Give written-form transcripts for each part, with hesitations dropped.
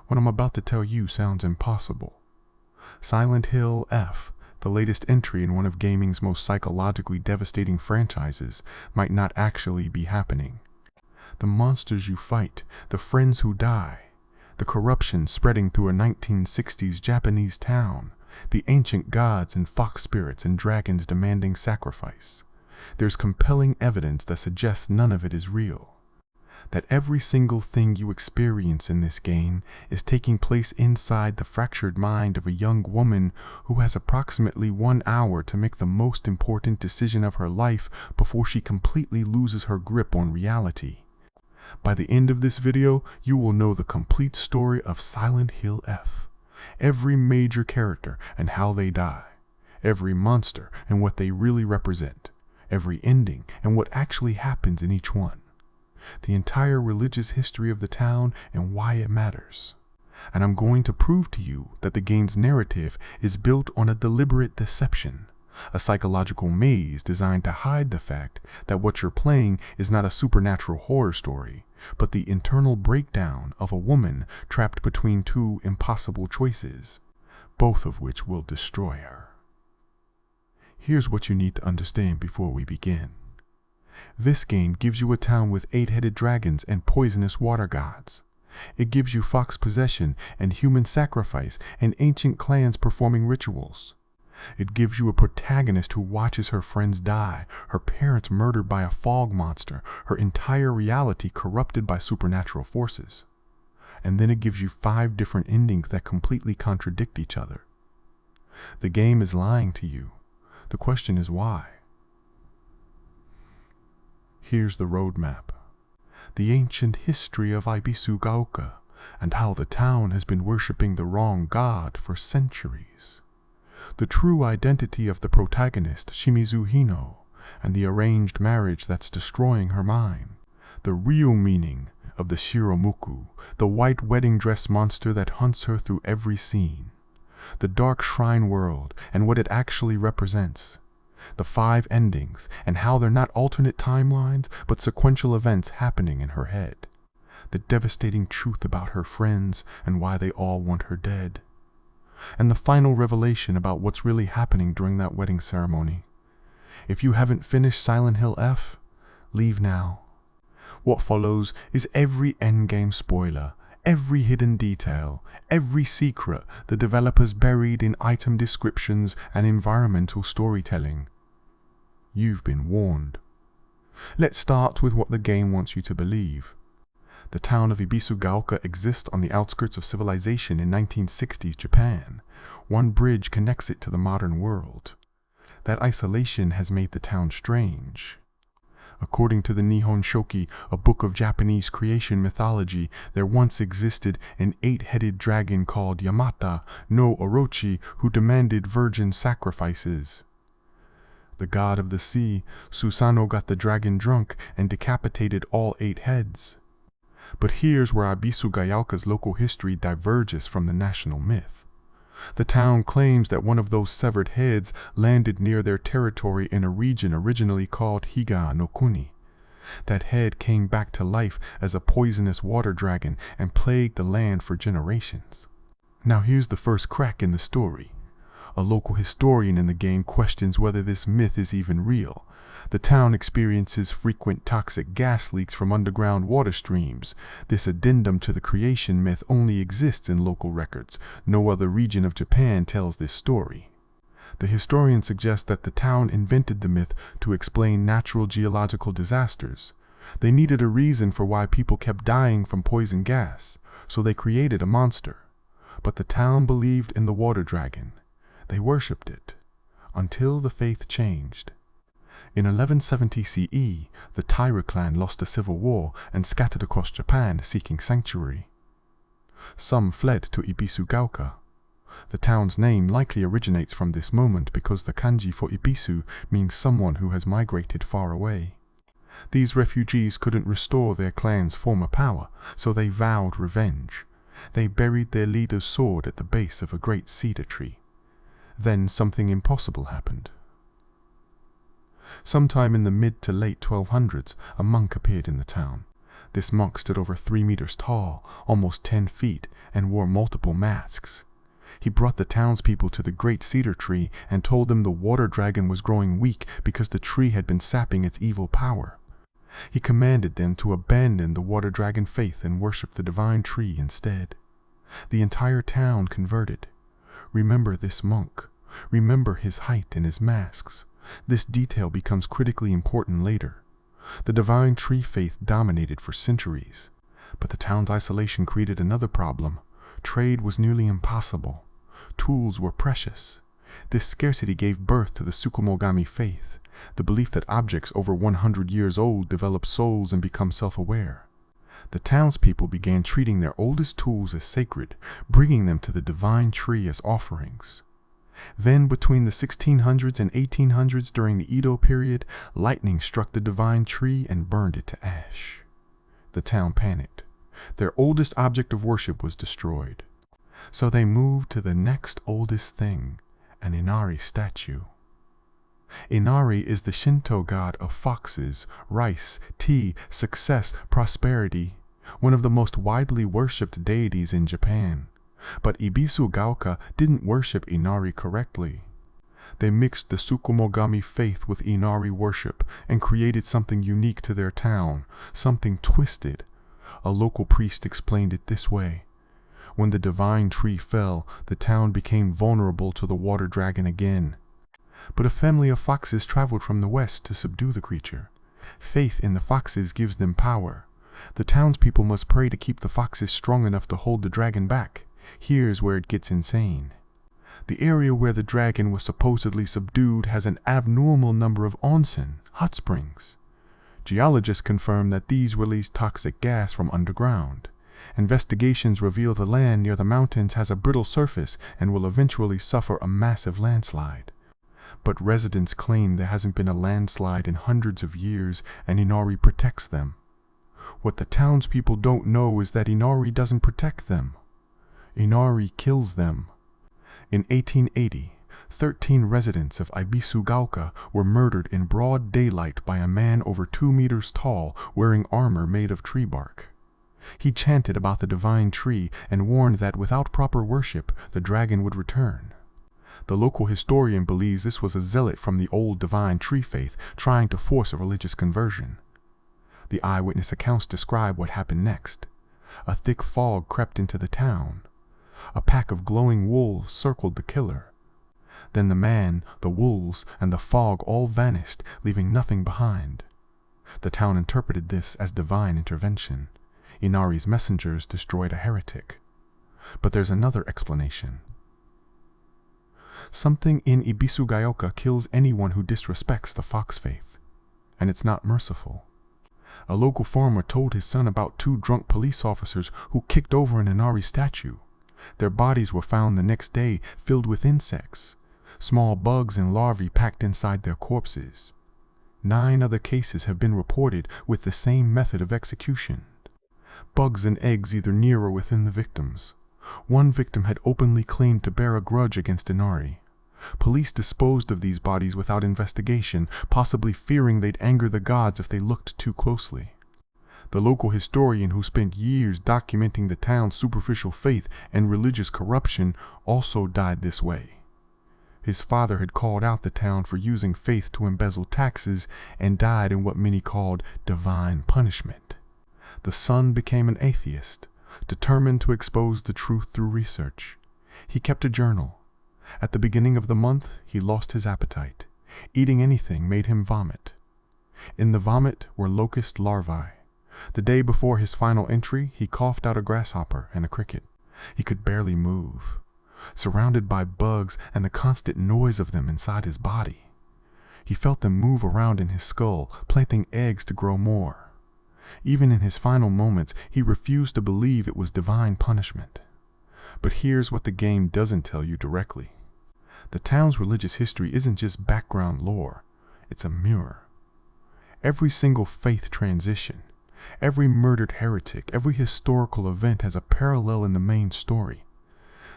What I'm about to tell you sounds impossible. Silent Hill F, the latest entry in one of gaming's most psychologically devastating franchises, might not actually be happening. The monsters you fight, the friends who die, the corruption spreading through a 1960s Japanese town, the ancient gods and fox spirits and dragons demanding sacrifice. There's compelling evidence that suggests none of it is real. That every single thing you experience in this game is taking place inside the fractured mind of a young woman who has approximately 1 hour to make the most important decision of her life before she completely loses her grip on reality. By the end of this video, you will know the complete story of Silent Hill F. Every major character and how they die. Every monster and what they really represent. Every ending and what actually happens in each one. The entire religious history of the town and why it matters. And I'm going to prove to you that the game's narrative is built on a deliberate deception, a psychological maze designed to hide the fact that what you're playing is not a supernatural horror story, but the internal breakdown of a woman trapped between two impossible choices, both of which will destroy her. Here's what you need to understand before we begin. This game gives you a town with 8-headed dragons and poisonous water gods. It gives you fox possession and human sacrifice and ancient clans performing rituals. It gives you a protagonist who watches her friends die, her parents murdered by a fog monster, her entire reality corrupted by supernatural forces. And then it gives you 5 different endings that completely contradict each other. The game is lying to you. The question is why? Here's the roadmap. The ancient history of Ibisugaoka and how the town has been worshipping the wrong god for centuries. The true identity of the protagonist, Shimizu Hino, and the arranged marriage that's destroying her mind. The real meaning of the Shiro Muku, the white wedding dress monster that hunts her through every scene. The dark shrine world and what it actually represents. The 5 endings and how they're not alternate timelines but sequential events happening in her head. The devastating truth about her friends and why they all want her dead. And the final revelation about what's really happening during that wedding ceremony. If you haven't finished Silent Hill F, leave now. What follows is every endgame spoiler, every hidden detail, every secret the developers buried in item descriptions and environmental storytelling. You've been warned. Let's start with what the game wants you to believe. The town of Ibisugaoka exists on the outskirts of civilization in 1960s Japan. One bridge connects it to the modern world. That isolation has made the town strange. According to the Nihon Shoki, a book of Japanese creation mythology, there once existed an 8-headed dragon called Yamata no Orochi who demanded virgin sacrifices. The god of the sea, Susanoo, got the dragon drunk and decapitated all 8 heads. But here's where Ibisugaoka's local history diverges from the national myth. The town claims that one of those severed heads landed near their territory in a region originally called Higa no Kuni. That head came back to life as a poisonous water dragon and plagued the land for generations. Now here's the first crack in the story. A local historian in the game questions whether this myth is even real. The town experiences frequent toxic gas leaks from underground water streams. This addendum to the creation myth only exists in local records. No other region of Japan tells this story. The historian suggests that the town invented the myth to explain natural geological disasters. They needed a reason for why people kept dying from poison gas, so they created a monster. But the town believed in the water dragon. They worshipped it, until the faith changed. In 1170 CE, the Taira clan lost a civil war and scattered across Japan seeking sanctuary. Some fled to Ibisugaoka. The town's name likely originates from this moment because the kanji for Ibisu means someone who has migrated far away. These refugees couldn't restore their clan's former power, so they vowed revenge. They buried their leader's sword at the base of a great cedar tree. Then something impossible happened. Sometime in the mid to late 1200s, a monk appeared in the town. This monk stood over 3 meters tall, almost 10 feet, and wore multiple masks. He brought the townspeople to the great cedar tree and told them the water dragon was growing weak because the tree had been sapping its evil power. He commanded them to abandon the water dragon faith and worship the divine tree instead. The entire town converted. Remember this monk. Remember his height and his masks. This detail becomes critically important later. The divine tree faith dominated for centuries, but the town's isolation created another problem. Trade was nearly impossible. Tools were precious. This scarcity gave birth to the Tsukumogami faith, the belief that objects over 100 years old develop souls and become self-aware. The townspeople began treating their oldest tools as sacred, bringing them to the divine tree as offerings. Then, between the 1600s and 1800s during the Edo period, lightning struck the divine tree and burned it to ash. The town panicked. Their oldest object of worship was destroyed. So they moved to the next oldest thing, an Inari statue. Inari is the Shinto god of foxes, rice, tea, success, prosperity, one of the most widely worshipped deities in Japan. But Ibisu Gaoka didn't worship Inari correctly. They mixed the Tsukumogami faith with Inari worship and created something unique to their town, something twisted. A local priest explained it this way. When the divine tree fell, the town became vulnerable to the water dragon again. But a family of foxes traveled from the west to subdue the creature. Faith in the foxes gives them power. The townspeople must pray to keep the foxes strong enough to hold the dragon back. Here's where it gets insane. The area where the dragon was supposedly subdued has an abnormal number of onsen, hot springs. Geologists confirm that these release toxic gas from underground. Investigations reveal the land near the mountains has a brittle surface and will eventually suffer a massive landslide. But residents claim there hasn't been a landslide in hundreds of years and Inari protects them. What the townspeople don't know is that Inari doesn't protect them. Inari kills them. In 1880, 13 residents of Ibisu Gaoka were murdered in broad daylight by a man over 2 meters tall wearing armor made of tree bark. He chanted about the divine tree and warned that without proper worship, the dragon would return. The local historian believes this was a zealot from the old divine tree faith trying to force a religious conversion. The eyewitness accounts describe what happened next. A thick fog crept into the town. A pack of glowing wolves circled the killer. Then the man, the wolves, and the fog all vanished, leaving nothing behind. The town interpreted this as divine intervention. Inari's messengers destroyed a heretic. But there's another explanation. Something in Ibisu Gaoka kills anyone who disrespects the fox faith, and it's not merciful. A local farmer told his son about 2 drunk police officers who kicked over an Inari statue. Their bodies were found the next day filled with insects, small bugs and larvae packed inside their corpses. 9 other cases have been reported with the same method of execution. Bugs and eggs either near or within the victims. One victim had openly claimed to bear a grudge against Inari. Police disposed of these bodies without investigation, possibly fearing they'd anger the gods if they looked too closely. The local historian who spent years documenting the town's superficial faith and religious corruption also died this way. His father had called out the town for using faith to embezzle taxes and died in what many called divine punishment. The son became an atheist, determined to expose the truth through research. He kept a journal. At the beginning of the month, he lost his appetite. Eating anything made him vomit. In the vomit were locust larvae. The day before his final entry, he coughed out a grasshopper and a cricket. He could barely move, surrounded by bugs and the constant noise of them inside his body. He felt them move around in his skull, planting eggs to grow more. Even in his final moments, he refused to believe it was divine punishment. But here's what the game doesn't tell you directly. The town's religious history isn't just background lore, it's a mirror. Every single faith transition, every murdered heretic, every historical event has a parallel in the main story.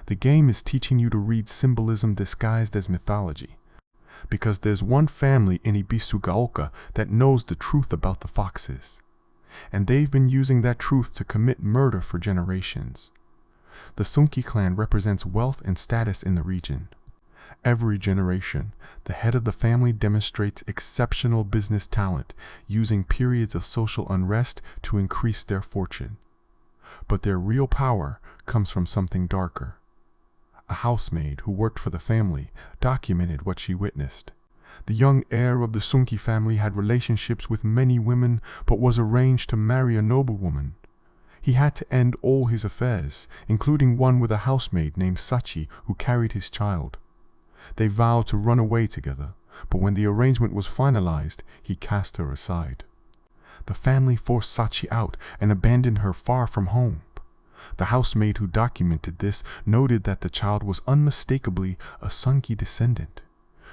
The game is teaching you to read symbolism disguised as mythology, because there's one family in Ibisu Gaoka that knows the truth about the foxes. and they've been using that truth to commit murder for generations. The Sunki clan represents wealth and status in the region. Every generation, the head of the family demonstrates exceptional business talent, using periods of social unrest to increase their fortune. But their real power comes from something darker. A housemaid who worked for the family documented what she witnessed. The young heir of the Sunki family had relationships with many women, but was arranged to marry a noblewoman. He had to end all his affairs, including one with a housemaid named Sachi who carried his child. They vowed to run away together, but when the arrangement was finalized, he cast her aside. The family forced Sachi out and abandoned her far from home. The housemaid who documented this noted that the child was unmistakably a Sunki descendant.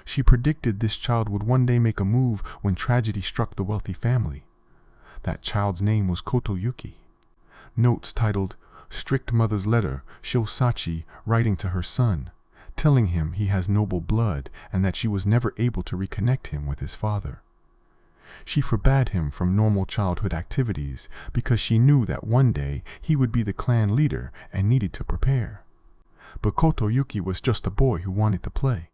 She predicted this child would one day make a move when tragedy struck the wealthy family. That child's name was Kotoyuki. Notes titled, "Strict Mother's Letter" show Sachi writing to her son, telling him he has noble blood and that she was never able to reconnect him with his father. She forbade him from normal childhood activities because she knew that one day he would be the clan leader and needed to prepare. But Kotoyuki was just a boy who wanted to play.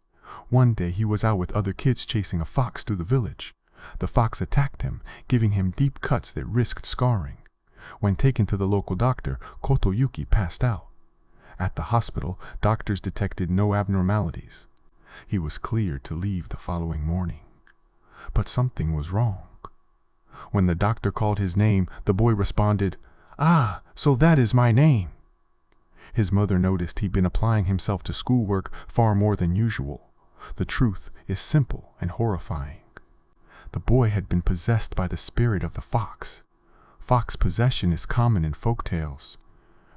One day he was out with other kids chasing a fox through the village. The fox attacked him, giving him deep cuts that risked scarring. When taken to the local doctor, Kotoyuki passed out. At the hospital, doctors detected no abnormalities. He was cleared to leave the following morning. But something was wrong. When the doctor called his name, the boy responded, "Ah, so that is my name." His mother noticed he'd been applying himself to schoolwork far more than usual. The truth is simple and horrifying. The boy had been possessed by the spirit of the fox. Fox possession is common in folk tales.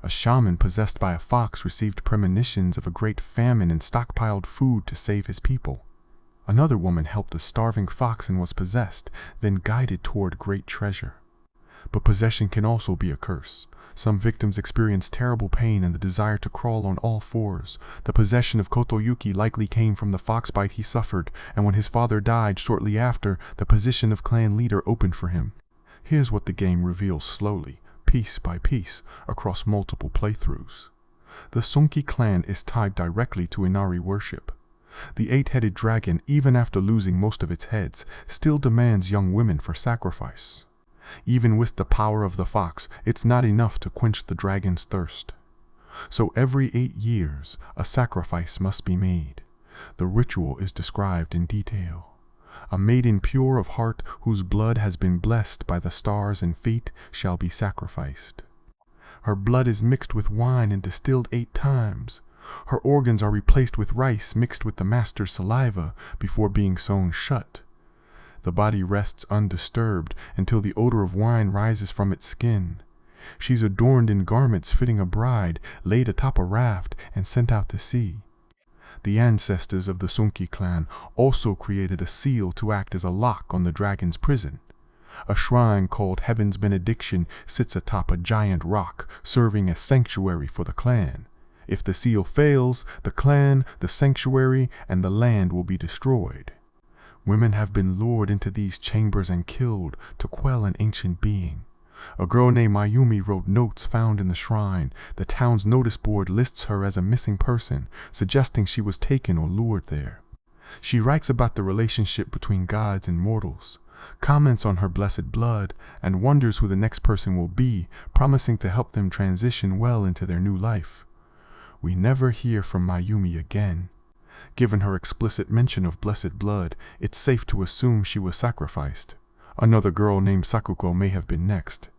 A shaman possessed by a fox received premonitions of a great famine and stockpiled food to save his people. Another woman helped a starving fox and was possessed, then guided toward great treasure. But possession can also be a curse. Some victims experience terrible pain and the desire to crawl on all fours. The possession of Kotoyuki likely came from the fox bite he suffered, and when his father died shortly after, the position of clan leader opened for him. Here's what the game reveals slowly, piece by piece, across multiple playthroughs. The Sunki clan is tied directly to Inari worship. The eight-headed dragon, even after losing most of its heads, still demands young women for sacrifice. Even with the power of the fox, it's not enough to quench the dragon's thirst. So every 8 years, a sacrifice must be made. The ritual is described in detail. A maiden pure of heart whose blood has been blessed by the stars and fate shall be sacrificed. Her blood is mixed with wine and distilled 8 times. Her organs are replaced with rice mixed with the master's saliva before being sewn shut. The body rests undisturbed until the odor of wine rises from its skin. She's adorned in garments fitting a bride, laid atop a raft, and sent out to sea. The ancestors of the Sunki clan also created a seal to act as a lock on the dragon's prison. A shrine called Heaven's Benediction sits atop a giant rock, serving as sanctuary for the clan. If the seal fails, the clan, the sanctuary, and the land will be destroyed. Women have been lured into these chambers and killed to quell an ancient being. A girl named Mayumi wrote notes found in the shrine. The town's notice board lists her as a missing person, suggesting she was taken or lured there. She writes about the relationship between gods and mortals, comments on her blessed blood, and wonders who the next person will be, promising to help them transition well into their new life. We never hear from Mayumi again. Given her explicit mention of blessed blood, it's safe to assume she was sacrificed. Another girl named Sakuko may have been next.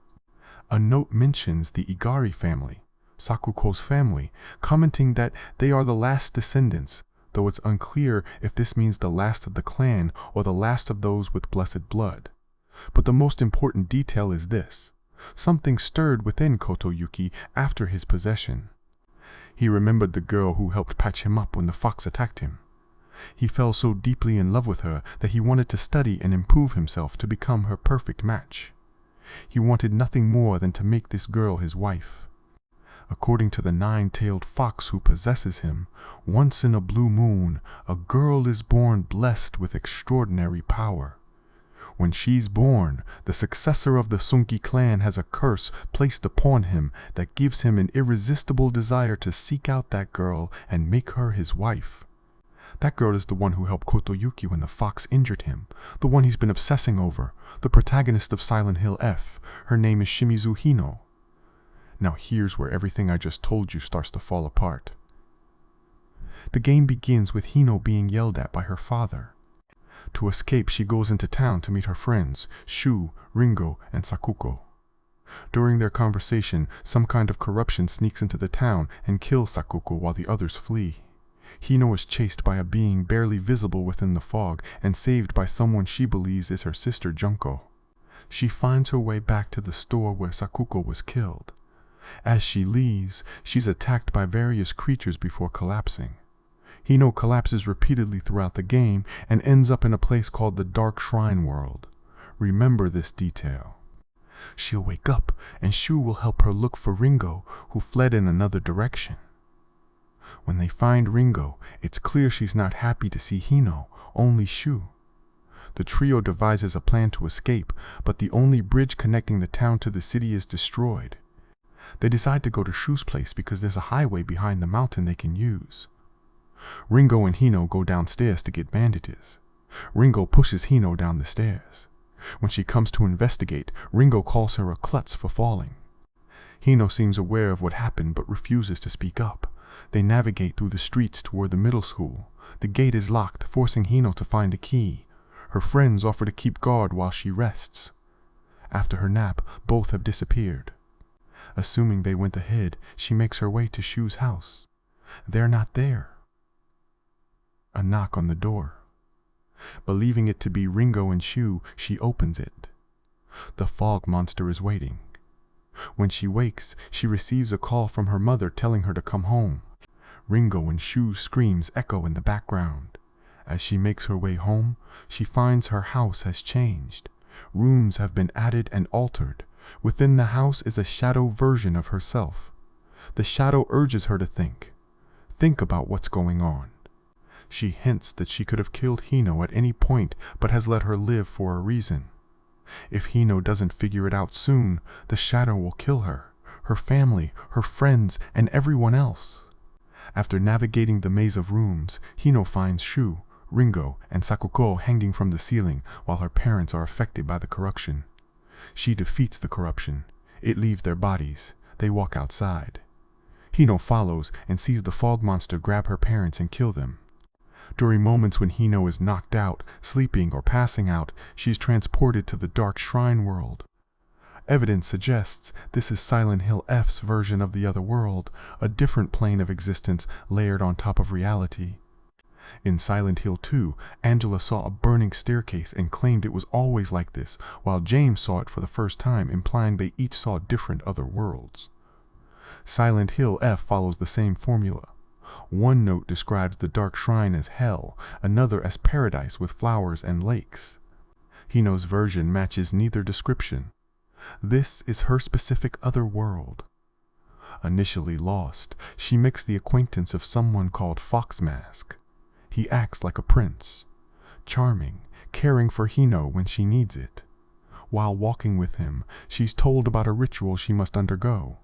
A note mentions the Igari family, Sakuko's family, commenting that they are the last descendants, though it's unclear if this means the last of the clan or the last of those with blessed blood. But the most important detail is this: something stirred within Kotoyuki after his possession. He remembered the girl who helped patch him up when the fox attacked him. He fell so deeply in love with her that he wanted to study and improve himself to become her perfect match. He wanted nothing more than to make this girl his wife. According to the 9-tailed fox who possesses him, once in a blue moon, a girl is born blessed with extraordinary power. When she's born, the successor of the Sunki clan has a curse placed upon him that gives him an irresistible desire to seek out that girl and make her his wife. That girl is the one who helped Kotoyuki when the fox injured him, the one he's been obsessing over, the protagonist of Silent Hill F. Her name is Shimizu Hino. Now here's where everything I just told you starts to fall apart. The game begins with Hino being yelled at by her father. To escape, she goes into town to meet her friends, Shu, Ringo, and Sakuko. During their conversation, some kind of corruption sneaks into the town and kills Sakuko while the others flee. Hino is chased by a being barely visible within the fog and saved by someone she believes is her sister Junko. She finds her way back to the store where Sakuko was killed. As she leaves, she's attacked by various creatures before collapsing. Hino collapses repeatedly throughout the game and ends up in a place called the Dark Shrine World. Remember this detail. She'll wake up and Shu will help her look for Ringo, who fled in another direction. When they find Ringo, it's clear she's not happy to see Hino, only Shu. The trio devises a plan to escape, but the only bridge connecting the town to the city is destroyed. They decide to go to Shu's place because there's a highway behind the mountain they can use. Ringo and Hino go downstairs to get bandages. Ringo pushes Hino down the stairs. When she comes to investigate, Ringo calls her a klutz for falling. Hino seems aware of what happened but refuses to speak up. They navigate through the streets toward the middle school. The gate is locked, forcing Hino to find a key. Her friends offer to keep guard while she rests. After her nap, both have disappeared. Assuming they went ahead, she makes her way to Shu's house. They're not there. A knock on the door. Believing it to be Ringo and Shu, she opens it. The fog monster is waiting. When she wakes, she receives a call from her mother telling her to come home. Ringo and Shu's screams echo in the background. As she makes her way home, she finds her house has changed. Rooms have been added and altered. Within the house is a shadow version of herself. The shadow urges her to think. Think about what's going on. She hints that she could have killed Hino at any point, but has let her live for a reason. If Hino doesn't figure it out soon, the shadow will kill her, her family, her friends, and everyone else. After navigating the maze of rooms, Hino finds Shu, Ringo, and Sakuko hanging from the ceiling while her parents are affected by the corruption. She defeats the corruption. It leaves their bodies. They walk outside. Hino follows and sees the fog monster grab her parents and kill them. During moments when Hino is knocked out, sleeping, or passing out, she's transported to the Dark Shrine World. Evidence suggests this is Silent Hill F's version of the other world, a different plane of existence layered on top of reality. In Silent Hill 2, Angela saw a burning staircase and claimed it was always like this, while James saw it for the first time, implying they each saw different other worlds. Silent Hill F follows the same formula. One note describes the Dark Shrine as hell, another as paradise with flowers and lakes. Hino's version matches neither description. This is her specific other world. Initially lost, she makes the acquaintance of someone called Foxmask. He acts like a prince, charming, caring for Hino when she needs it. While walking with him, she's told about a ritual she must undergo.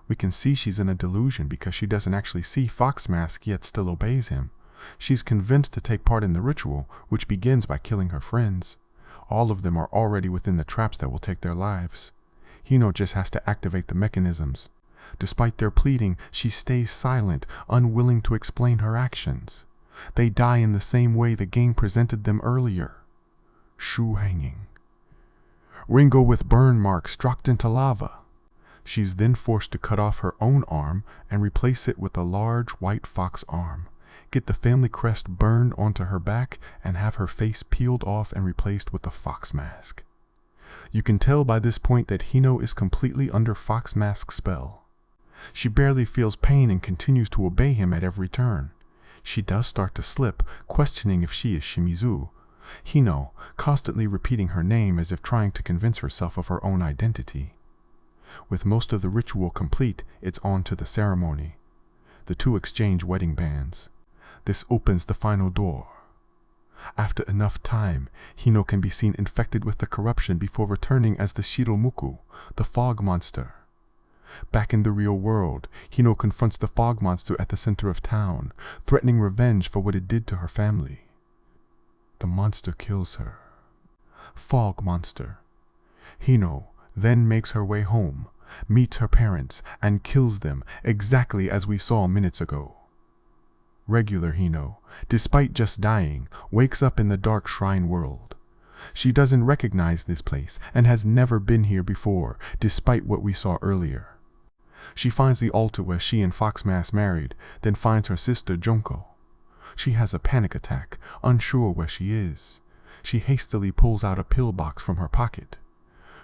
We can see she's in a delusion because she doesn't actually see Foxmask yet still obeys him. She's convinced to take part in the ritual, which begins by killing her friends. All of them are already within the traps that will take their lives. Hino just has to activate the mechanisms. Despite their pleading, she stays silent, unwilling to explain her actions. They die in the same way the game presented them earlier. Shu hanging. Ringo with burn marks dropped into lava. She's then forced to cut off her own arm and replace it with a large white fox arm, get the family crest burned onto her back, and have her face peeled off and replaced with a fox mask. You can tell by this point that Hino is completely under Foxmask's spell. She barely feels pain and continues to obey him at every turn. She does start to slip, questioning if she is Shimizu. Hino, constantly repeating her name as if trying to convince herself of her own identity. With most of the ritual complete, it's on to the ceremony. The two exchange wedding bands. This opens the final door. After enough time, Hino can be seen infected with the corruption before returning as the Shiro Muku, the fog monster. Back in the real world, Hino confronts the fog monster at the center of town, threatening revenge for what it did to her family. The monster kills her. Fog monster. Hino then makes her way home, meets her parents, and kills them exactly as we saw minutes ago. Regular Hino, despite just dying, wakes up in the dark shrine world. She doesn't recognize this place and has never been here before, despite what we saw earlier. She finds the altar where she and Foxmask married, then finds her sister Junko. She has a panic attack, unsure where she is. She hastily pulls out a pill box from her pocket.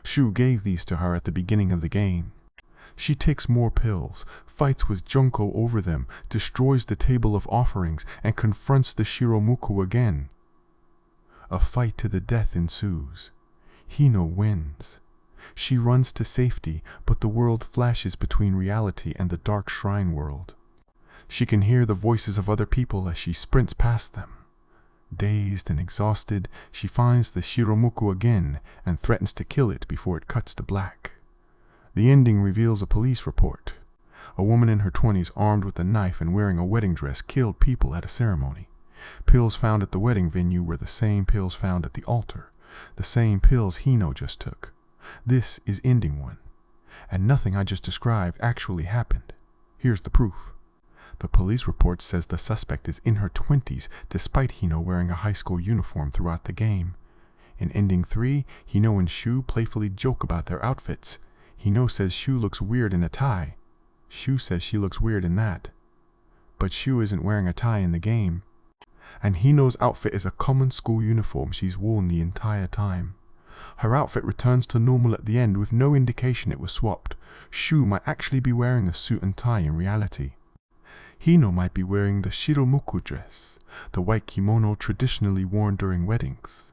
Shu gave these to her at the beginning of the game. She takes more pills, fights with Junko over them, destroys the table of offerings, and confronts the Shiro Muku again. A fight to the death ensues. Hino wins. She runs to safety, but the world flashes between reality and the dark shrine world. She can hear the voices of other people as she sprints past them. Dazed and exhausted, she finds the Shiro Muku again and threatens to kill it before it cuts to black. The ending reveals a police report. A woman in her 20s armed with a knife and wearing a wedding dress killed people at a ceremony. Pills found at the wedding venue were the same pills found at the altar, the same pills Hino just took. This is ending one, and nothing I just described actually happened. Here's the proof. The police report says the suspect is in her 20s despite Hino wearing a high school uniform throughout the game. In ending 3, Hino and Shu playfully joke about their outfits. Hino says Shu looks weird in a tie. Shu says she looks weird in that. But Shu isn't wearing a tie in the game. And Hino's outfit is a common school uniform she's worn the entire time. Her outfit returns to normal at the end with no indication it was swapped. Shu might actually be wearing a suit and tie in reality. Hino might be wearing the Shiro Muku dress, the white kimono traditionally worn during weddings.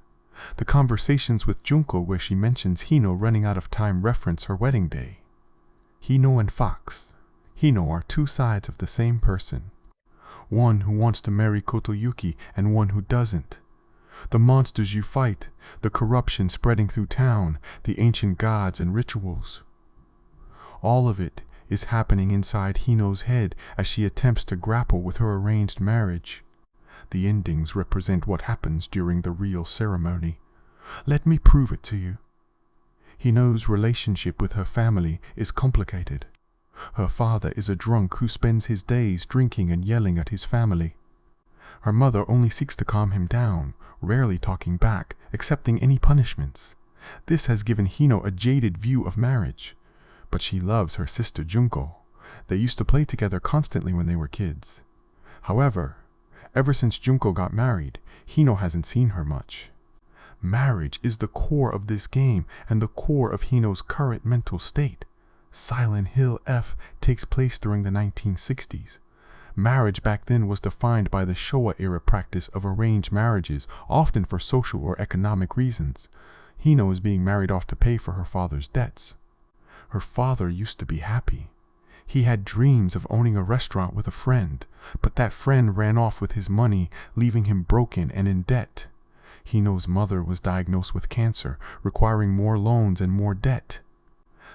The conversations with Junko where she mentions Hino running out of time reference her wedding day. Hino and Fox. Hino are two sides of the same person. One who wants to marry Kotoyuki and one who doesn't. The monsters you fight, the corruption spreading through town, the ancient gods and rituals. All of it is happening inside Hino's head as she attempts to grapple with her arranged marriage. The endings represent what happens during the real ceremony. Let me prove it to you. Hino's relationship with her family is complicated. Her father is a drunk who spends his days drinking and yelling at his family. Her mother only seeks to calm him down, rarely talking back, accepting any punishments. This has given Hino a jaded view of marriage. But she loves her sister Junko. They used to play together constantly when they were kids. However, ever since Junko got married, Hino hasn't seen her much. Marriage is the core of this game and the core of Hino's current mental state. Silent Hill F takes place during the 1960s. Marriage back then was defined by the Showa-era practice of arranged marriages, often for social or economic reasons. Hino is being married off to pay for her father's debts. Her father used to be happy. He had dreams of owning a restaurant with a friend, but that friend ran off with his money, leaving him broken and in debt. Hino's mother was diagnosed with cancer, requiring more loans and more debt.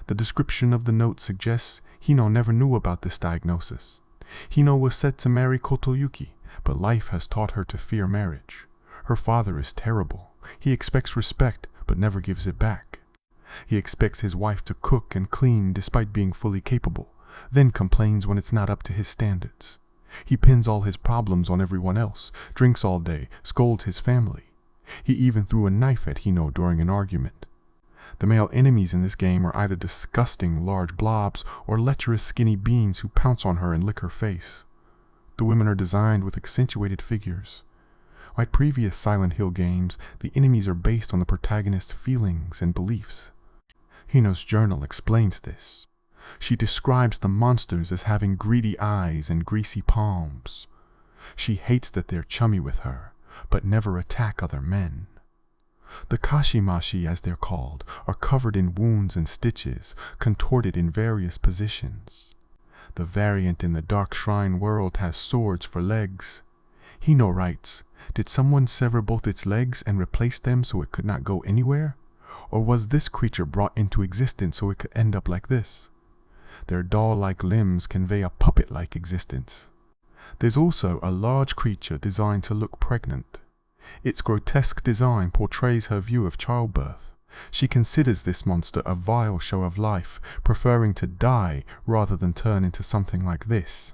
The description of the note suggests Hino never knew about this diagnosis. Hino was set to marry Kotoyuki, but life has taught her to fear marriage. Her father is terrible. He expects respect, but never gives it back. He expects his wife to cook and clean despite being fully capable, then complains when it's not up to his standards. He pins all his problems on everyone else, drinks all day, scolds his family. He even threw a knife at Hino during an argument. The male enemies in this game are either disgusting large blobs or lecherous skinny beings who pounce on her and lick her face. The women are designed with accentuated figures. Like previous Silent Hill games, the enemies are based on the protagonist's feelings and beliefs. Hino's journal explains this. She describes the monsters as having greedy eyes and greasy palms. She hates that they're chummy with her, but never attack other men. The kashimashi, as they're called, are covered in wounds and stitches, contorted in various positions. The variant in the Dark Shrine world has swords for legs. Hino writes, Did someone sever both its legs and replace them so it could not go anywhere? Or was this creature brought into existence so it could end up like this? Their doll-like limbs convey a puppet-like existence. There's also a large creature designed to look pregnant. Its grotesque design portrays her view of childbirth. She considers this monster a vile show of life, preferring to die rather than turn into something like this.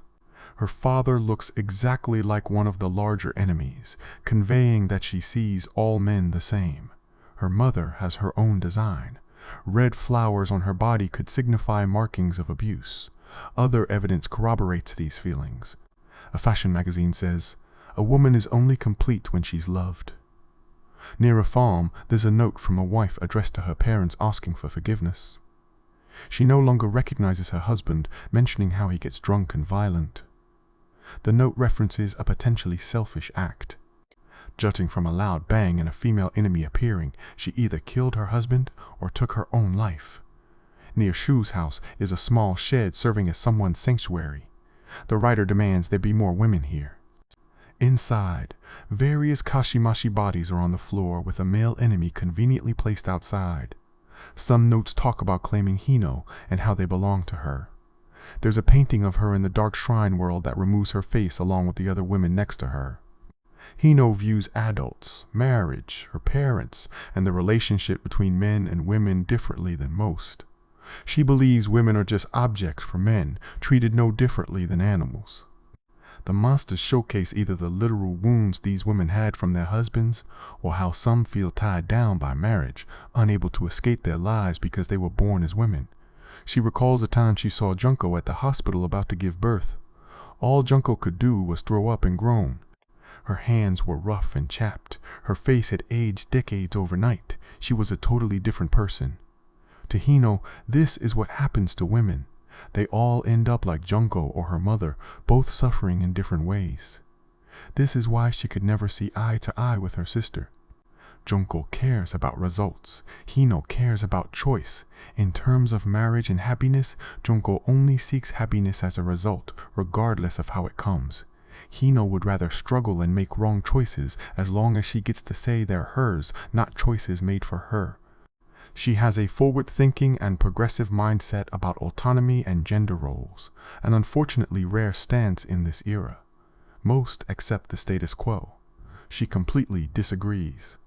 Her father looks exactly like one of the larger enemies, conveying that she sees all men the same. Her mother has her own design. Red flowers on her body could signify markings of abuse. Other evidence corroborates these feelings. A fashion magazine says, "A woman is only complete when she's loved." Near a farm, there's a note from a wife addressed to her parents asking for forgiveness. She no longer recognizes her husband, mentioning how he gets drunk and violent. The note references a potentially selfish act. Judging from a loud bang and a female enemy appearing, she either killed her husband or took her own life. Near Shu's house is a small shed serving as someone's sanctuary. The writer demands there be more women here. Inside, various kashimashi bodies are on the floor with a male enemy conveniently placed outside. Some notes talk about claiming Hino and how they belong to her. There's a painting of her in the dark shrine world that removes her face along with the other women next to her. Hino views adults, marriage, her parents, and the relationship between men and women differently than most. She believes women are just objects for men, treated no differently than animals. The monsters showcase either the literal wounds these women had from their husbands, or how some feel tied down by marriage, unable to escape their lives because they were born as women. She recalls a time she saw Junko at the hospital about to give birth. All Junko could do was throw up and groan. Her hands were rough and chapped. Her face had aged decades overnight. She was a totally different person. To Hino, this is what happens to women. They all end up like Junko or her mother, both suffering in different ways. This is why she could never see eye to eye with her sister. Junko cares about results. Hino cares about choice. In terms of marriage and happiness, Junko only seeks happiness as a result, regardless of how it comes. Hino would rather struggle and make wrong choices as long as she gets to say they're hers, not choices made for her. She has a forward-thinking and progressive mindset about autonomy and gender roles, an unfortunately rare stance in this era. Most accept the status quo. She completely disagrees.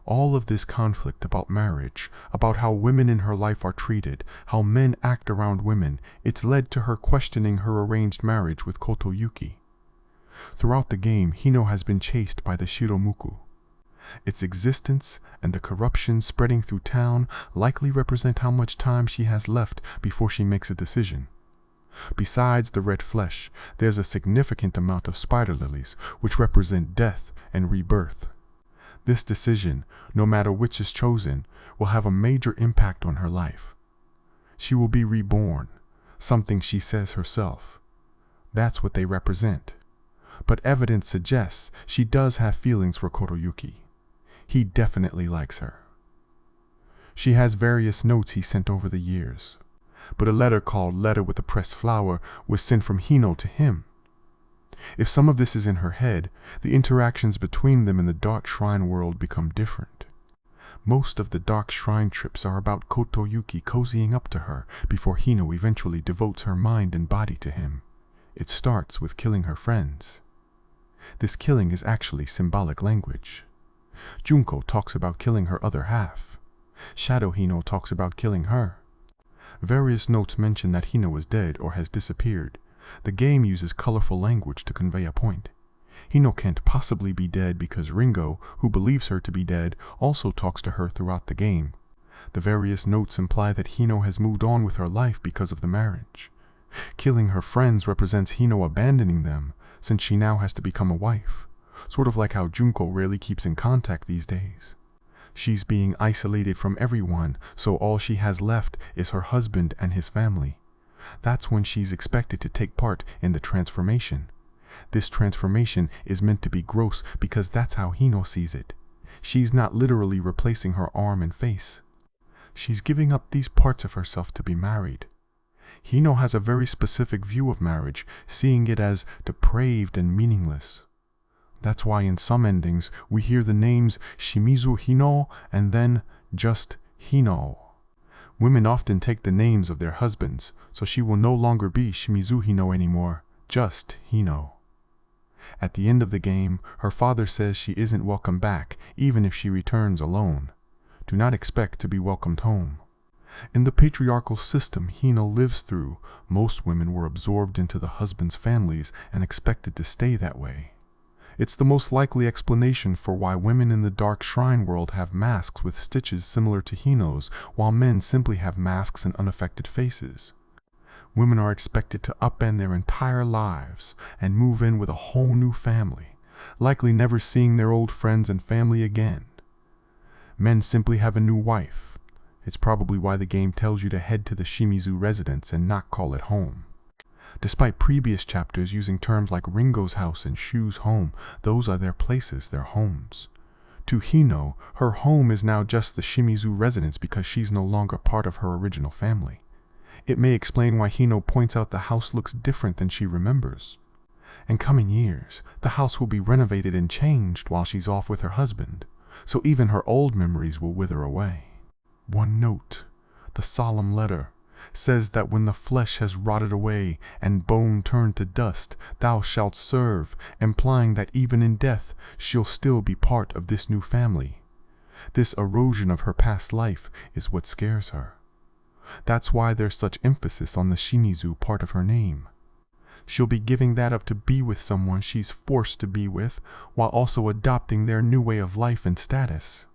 All of this conflict about marriage, about how women in her life are treated, how men act around women, it's led to her questioning her arranged marriage with Kotoyuki. Throughout the game, Hino has been chased by the Shiro Muku. Its existence and the corruption spreading through town likely represent how much time she has left before she makes a decision. Besides the red flesh, there's a significant amount of spider lilies, which represent death and rebirth. This decision, no matter which is chosen, will have a major impact on her life. She will be reborn, something she says herself. That's what they represent. But evidence suggests she does have feelings for Kotoyuki. He definitely likes her. She has various notes he sent over the years, but a letter called Letter with the Pressed Flower was sent from Hino to him. If some of this is in her head, the interactions between them in the dark shrine world become different. Most of the dark shrine trips are about Kotoyuki cozying up to her before Hino eventually devotes her mind and body to him. It starts with killing her friends. This killing is actually symbolic language. Junko talks about killing her other half. Shadow Hino talks about killing her. Various notes mention that Hino is dead or has disappeared. The game uses colorful language to convey a point. Hino can't possibly be dead because Ringo, who believes her to be dead, also talks to her throughout the game. The various notes imply that Hino has moved on with her life because of the marriage. Killing her friends represents Hino abandoning them, since she now has to become a wife, sort of like how Junko rarely keeps in contact these days. She's being isolated from everyone, so all she has left is her husband and his family. That's when she's expected to take part in the transformation. This transformation is meant to be gross because that's how Hino sees it. She's not literally replacing her arm and face. She's giving up these parts of herself to be married. Hino has a very specific view of marriage, seeing it as depraved and meaningless. That's why in some endings we hear the names Shimizu Hino and then just Hino. Women often take the names of their husbands, so she will no longer be Shimizu Hino anymore, just Hino. At the end of the game, her father says she isn't welcome back, even if she returns alone. Do not expect to be welcomed home. In the patriarchal system Hino lives through, most women were absorbed into the husband's families and expected to stay that way. It's the most likely explanation for why women in the dark shrine world have masks with stitches similar to Hino's, while men simply have masks and unaffected faces. Women are expected to upend their entire lives and move in with a whole new family, likely never seeing their old friends and family again. Men simply have a new wife. It's probably why the game tells you to head to the Shimizu residence and not call it home. Despite previous chapters using terms like Ringo's house and Shu's home, those are their places, their homes. To Hino, her home is now just the Shimizu residence because she's no longer part of her original family. It may explain why Hino points out the house looks different than she remembers. In coming years, the house will be renovated and changed while she's off with her husband, so even her old memories will wither away. One note, the solemn letter, says that when the flesh has rotted away and bone turned to dust, thou shalt serve, implying that even in death she'll still be part of this new family. This erosion of her past life is what scares her. That's why there's such emphasis on the Shimizu part of her name. She'll be giving that up to be with someone she's forced to be with, while also adopting their new way of life and status.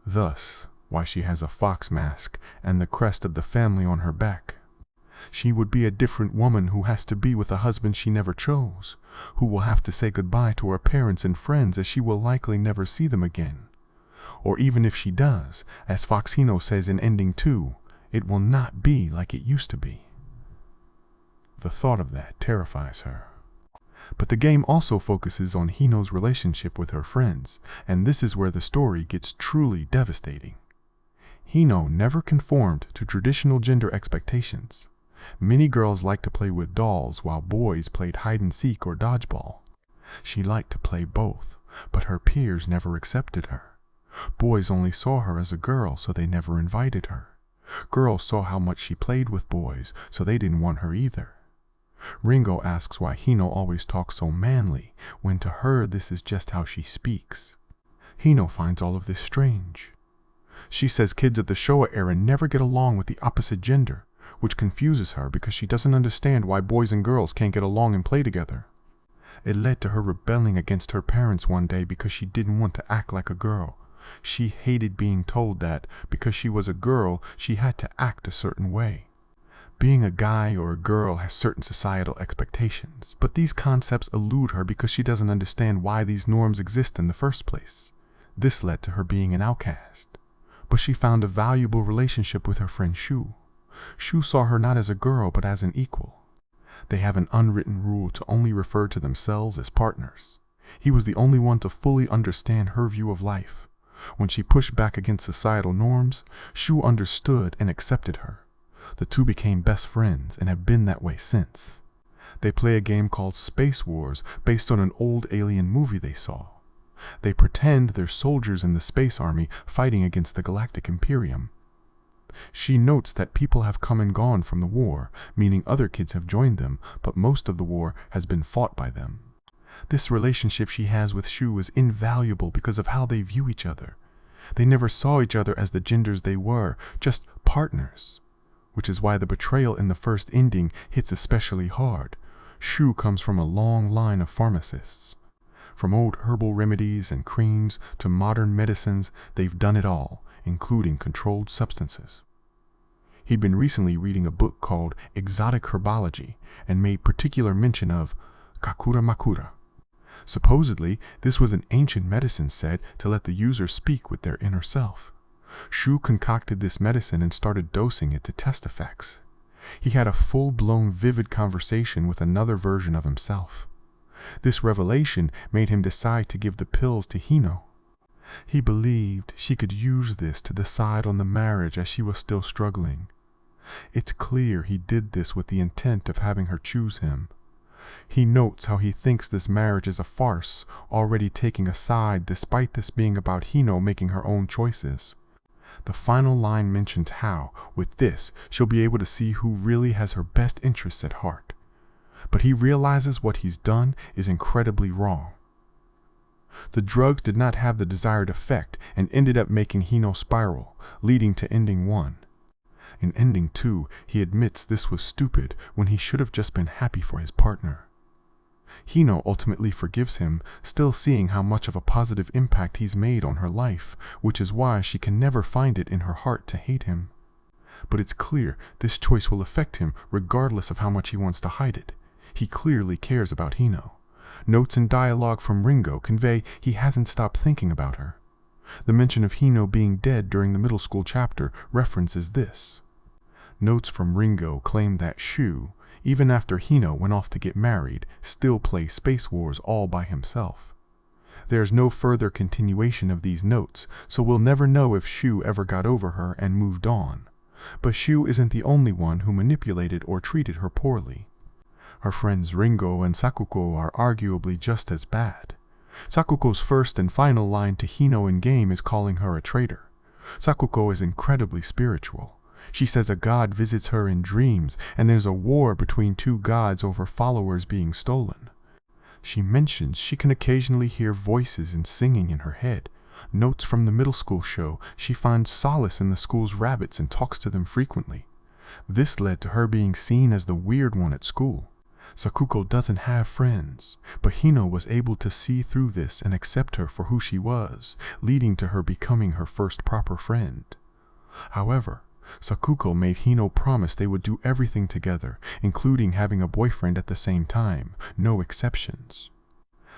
Thus, why she has a fox mask and the crest of the family on her back. She would be a different woman who has to be with a husband she never chose, who will have to say goodbye to her parents and friends as she will likely never see them again. Or even if she does, as Fox Hino says in Ending 2, it will not be like it used to be. The thought of that terrifies her. But the game also focuses on Hino's relationship with her friends, and this is where the story gets truly devastating. Hino never conformed to traditional gender expectations. Many girls liked to play with dolls while boys played hide-and-seek or dodgeball. She liked to play both, but her peers never accepted her. Boys only saw her as a girl, so they never invited her. Girls saw how much she played with boys, so they didn't want her either. Ringo asks why Hino always talks so manly, when to her this is just how she speaks. Hino finds all of this strange. She says kids of the Showa era never get along with the opposite gender, which confuses her because she doesn't understand why boys and girls can't get along and play together. It led to her rebelling against her parents one day because she didn't want to act like a girl. She hated being told that because she was a girl, she had to act a certain way. Being a guy or a girl has certain societal expectations, but these concepts elude her because she doesn't understand why these norms exist in the first place. This led to her being an outcast. But she found a valuable relationship with her friend Shu. Shu saw her not as a girl but as an equal. They have an unwritten rule to only refer to themselves as partners. He was the only one to fully understand her view of life. When she pushed back against societal norms, Shu understood and accepted her. The two became best friends and have been that way since. They play a game called Space Wars based on an old alien movie they saw. They pretend they're soldiers in the space army fighting against the Galactic Imperium. She notes that people have come and gone from the war, meaning other kids have joined them, but most of the war has been fought by them. This relationship she has with Shu is invaluable because of how they view each other. They never saw each other as the genders they were, just partners. Which is why the betrayal in the first ending hits especially hard. Shu comes from a long line of pharmacists. From old herbal remedies and creams to modern medicines, they've done it all, including controlled substances. He'd been recently reading a book called Exotic Herbology and made particular mention of Kakura Makura. Supposedly, this was an ancient medicine said to let the user speak with their inner self. Shu concocted this medicine and started dosing it to test effects. He had a full-blown vivid conversation with another version of himself. This revelation made him decide to give the pills to Hino. He believed she could use this to decide on the marriage as she was still struggling. It's clear he did this with the intent of having her choose him. He notes how he thinks this marriage is a farce, already taking a side despite this being about Hino making her own choices. The final line mentions how, with this, she'll be able to see who really has her best interests at heart. But he realizes what he's done is incredibly wrong. The drugs did not have the desired effect and ended up making Hino spiral, leading to ending 1. In ending 2, he admits this was stupid when he should have just been happy for his partner. Hino ultimately forgives him, still seeing how much of a positive impact he's made on her life, which is why she can never find it in her heart to hate him. But it's clear this choice will affect him regardless of how much he wants to hide it. He clearly cares about Hino. Notes and dialogue from Ringo convey he hasn't stopped thinking about her. The mention of Hino being dead during the middle school chapter references this. Notes from Ringo claim that Shu, even after Hino went off to get married, still plays Space Wars all by himself. There's no further continuation of these notes, so we'll never know if Shu ever got over her and moved on. But Shu isn't the only one who manipulated or treated her poorly. Her friends Ringo and Sakuko are arguably just as bad. Sakuko's first and final line to Hino in game is calling her a traitor. Sakuko is incredibly spiritual. She says a god visits her in dreams, and there's a war between 2 gods over followers being stolen. She mentions she can occasionally hear voices and singing in her head. Notes from the middle school show she finds solace in the school's rabbits and talks to them frequently. This led to her being seen as the weird one at school. Sakuko doesn't have friends, but Hino was able to see through this and accept her for who she was, leading to her becoming her first proper friend. However, Sakuko made Hino promise they would do everything together, including having a boyfriend at the same time, no exceptions.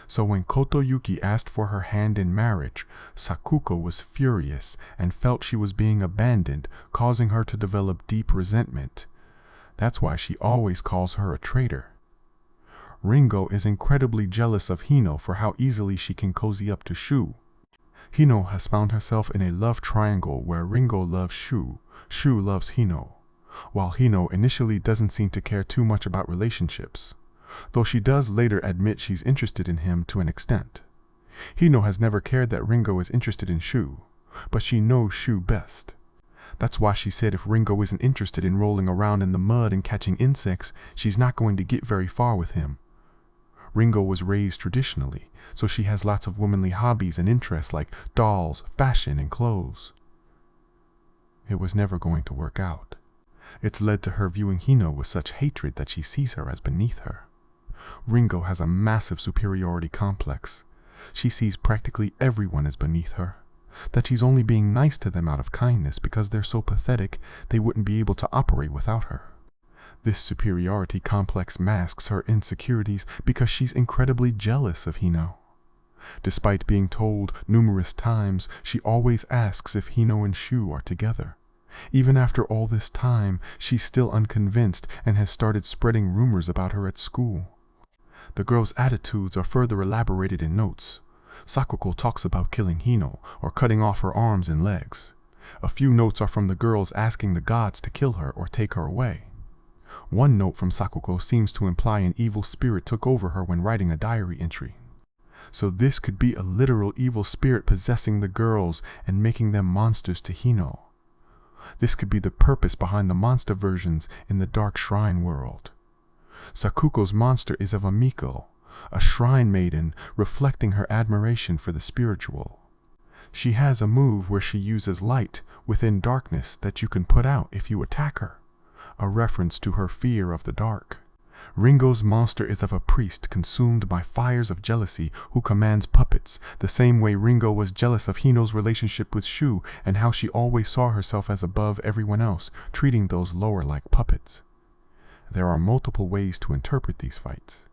So when Kotoyuki asked for her hand in marriage, Sakuko was furious and felt she was being abandoned, causing her to develop deep resentment. That's why she always calls her a traitor. Ringo is incredibly jealous of Hino for how easily she can cozy up to Shu. Hino has found herself in a love triangle where Ringo loves Shu, Shu loves Hino, while Hino initially doesn't seem to care too much about relationships, though she does later admit she's interested in him to an extent. Hino has never cared that Ringo is interested in Shu, but she knows Shu best. That's why she said if Ringo isn't interested in rolling around in the mud and catching insects, she's not going to get very far with him. Ringo was raised traditionally, so she has lots of womanly hobbies and interests like dolls, fashion, and clothes. It was never going to work out. It's led to her viewing Hino with such hatred that she sees her as beneath her. Ringo has a massive superiority complex. She sees practically everyone as beneath her, that she's only being nice to them out of kindness because they're so pathetic they wouldn't be able to operate without her. This superiority complex masks her insecurities because she's incredibly jealous of Hino. Despite being told numerous times, she always asks if Hino and Shu are together. Even after all this time, she's still unconvinced and has started spreading rumors about her at school. The girl's attitudes are further elaborated in notes. Sakuko talks about killing Hino or cutting off her arms and legs. A few notes are from the girls asking the gods to kill her or take her away. One note from Sakuko seems to imply an evil spirit took over her when writing a diary entry. So this could be a literal evil spirit possessing the girls and making them monsters to Hino. This could be the purpose behind the monster versions in the Dark Shrine world. Sakuko's monster is of a Miko, a shrine maiden reflecting her admiration for the spiritual. She has a move where she uses light within darkness that you can put out if you attack her, a reference to her fear of the dark. Ringo's monster is of a priest consumed by fires of jealousy who commands puppets, the same way Ringo was jealous of Hino's relationship with Shu and how she always saw herself as above everyone else, treating those lower like puppets. There are multiple ways to interpret these fights.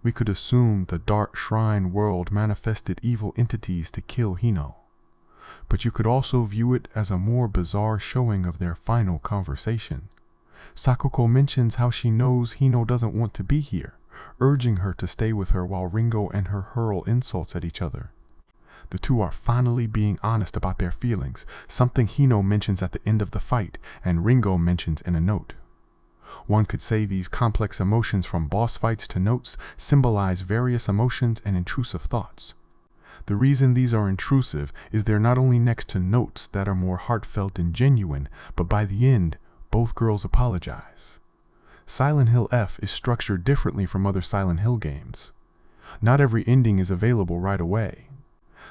We could assume the Dark Shrine world manifested evil entities to kill Hino, but you could also view it as a more bizarre showing of their final conversation. Sakuko mentions how she knows Hino doesn't want to be here, urging her to stay with her while Ringo and her hurl insults at each other. The two are finally being honest about their feelings, something Hino mentions at the end of the fight and Ringo mentions in a note. One could say these complex emotions from boss fights to notes symbolize various emotions and intrusive thoughts. The reason these are intrusive is they're not only next to notes that are more heartfelt and genuine, but by the end, both girls apologize. Silent Hill F is structured differently from other Silent Hill games. Not every ending is available right away.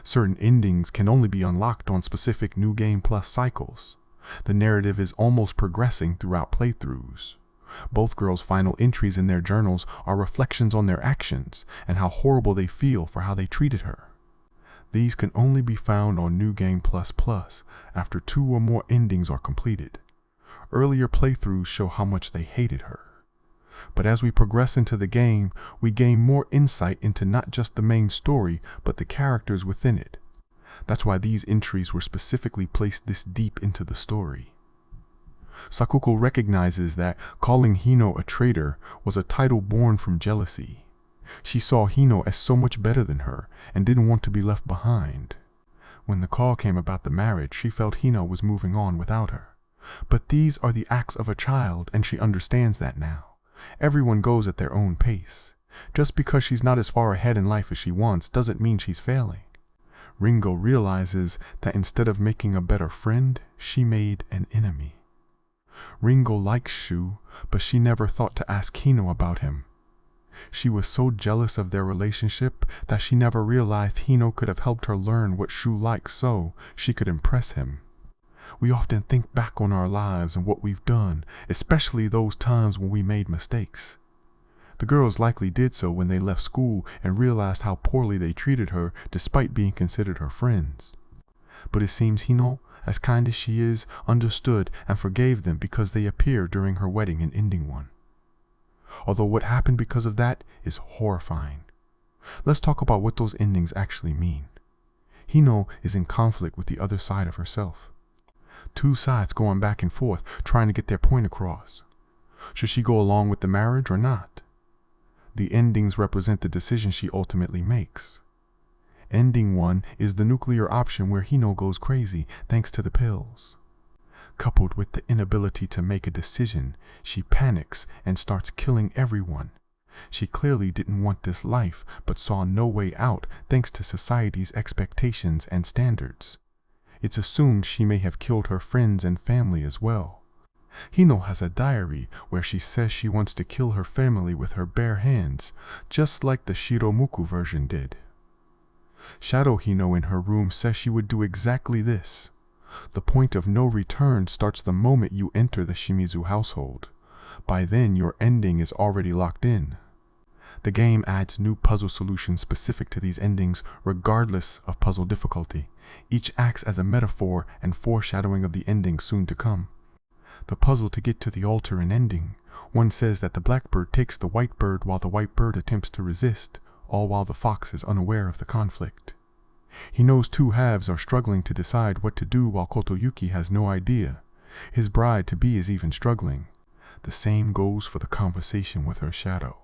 Certain endings can only be unlocked on specific New Game Plus cycles. The narrative is almost progressing throughout playthroughs. Both girls' final entries in their journals are reflections on their actions and how horrible they feel for how they treated her. These can only be found on New Game Plus after 2 or more endings are completed. Earlier playthroughs show how much they hated her. But as we progress into the game, we gain more insight into not just the main story, but the characters within it. That's why these entries were specifically placed this deep into the story. Sakuko recognizes that calling Hino a traitor was a title born from jealousy. She saw Hino as so much better than her and didn't want to be left behind. When the call came about the marriage, she felt Hino was moving on without her. But these are the acts of a child, and she understands that now. Everyone goes at their own pace. Just because she's not as far ahead in life as she wants doesn't mean she's failing. Ringo realizes that instead of making a better friend, she made an enemy. Ringo likes Shu, but she never thought to ask Hino about him. She was so jealous of their relationship that she never realized Hino could have helped her learn what Shu likes so she could impress him. We often think back on our lives and what we've done, especially those times when we made mistakes. The girls likely did so when they left school and realized how poorly they treated her despite being considered her friends. But it seems Hino, as kind as she is, understood and forgave them because they appeared during her wedding in Ending 1. Although what happened because of that is horrifying. Let's talk about what those endings actually mean. Hino is in conflict with the other side of herself. 2 sides going back and forth, trying to get their point across. Should she go along with the marriage or not? The endings represent the decision she ultimately makes. Ending 1 is the nuclear option where Hino goes crazy thanks to the pills. Coupled with the inability to make a decision, she panics and starts killing everyone. She clearly didn't want this life, but saw no way out thanks to society's expectations and standards. It's assumed she may have killed her friends and family as well. Hino has a diary where she says she wants to kill her family with her bare hands, just like the Shiro Muku version did. Shadow Hino in her room says she would do exactly this. The point of no return starts the moment you enter the Shimizu household. By then, your ending is already locked in. The game adds new puzzle solutions specific to these endings regardless of puzzle difficulty. Each acts as a metaphor and foreshadowing of the ending soon to come. The puzzle to get to the altar and ending. One says that the blackbird takes the white bird while the white bird attempts to resist, all while the fox is unaware of the conflict. He knows 2 halves are struggling to decide what to do while Kotoyuki has no idea. His bride-to-be is even struggling. The same goes for the conversation with her shadow.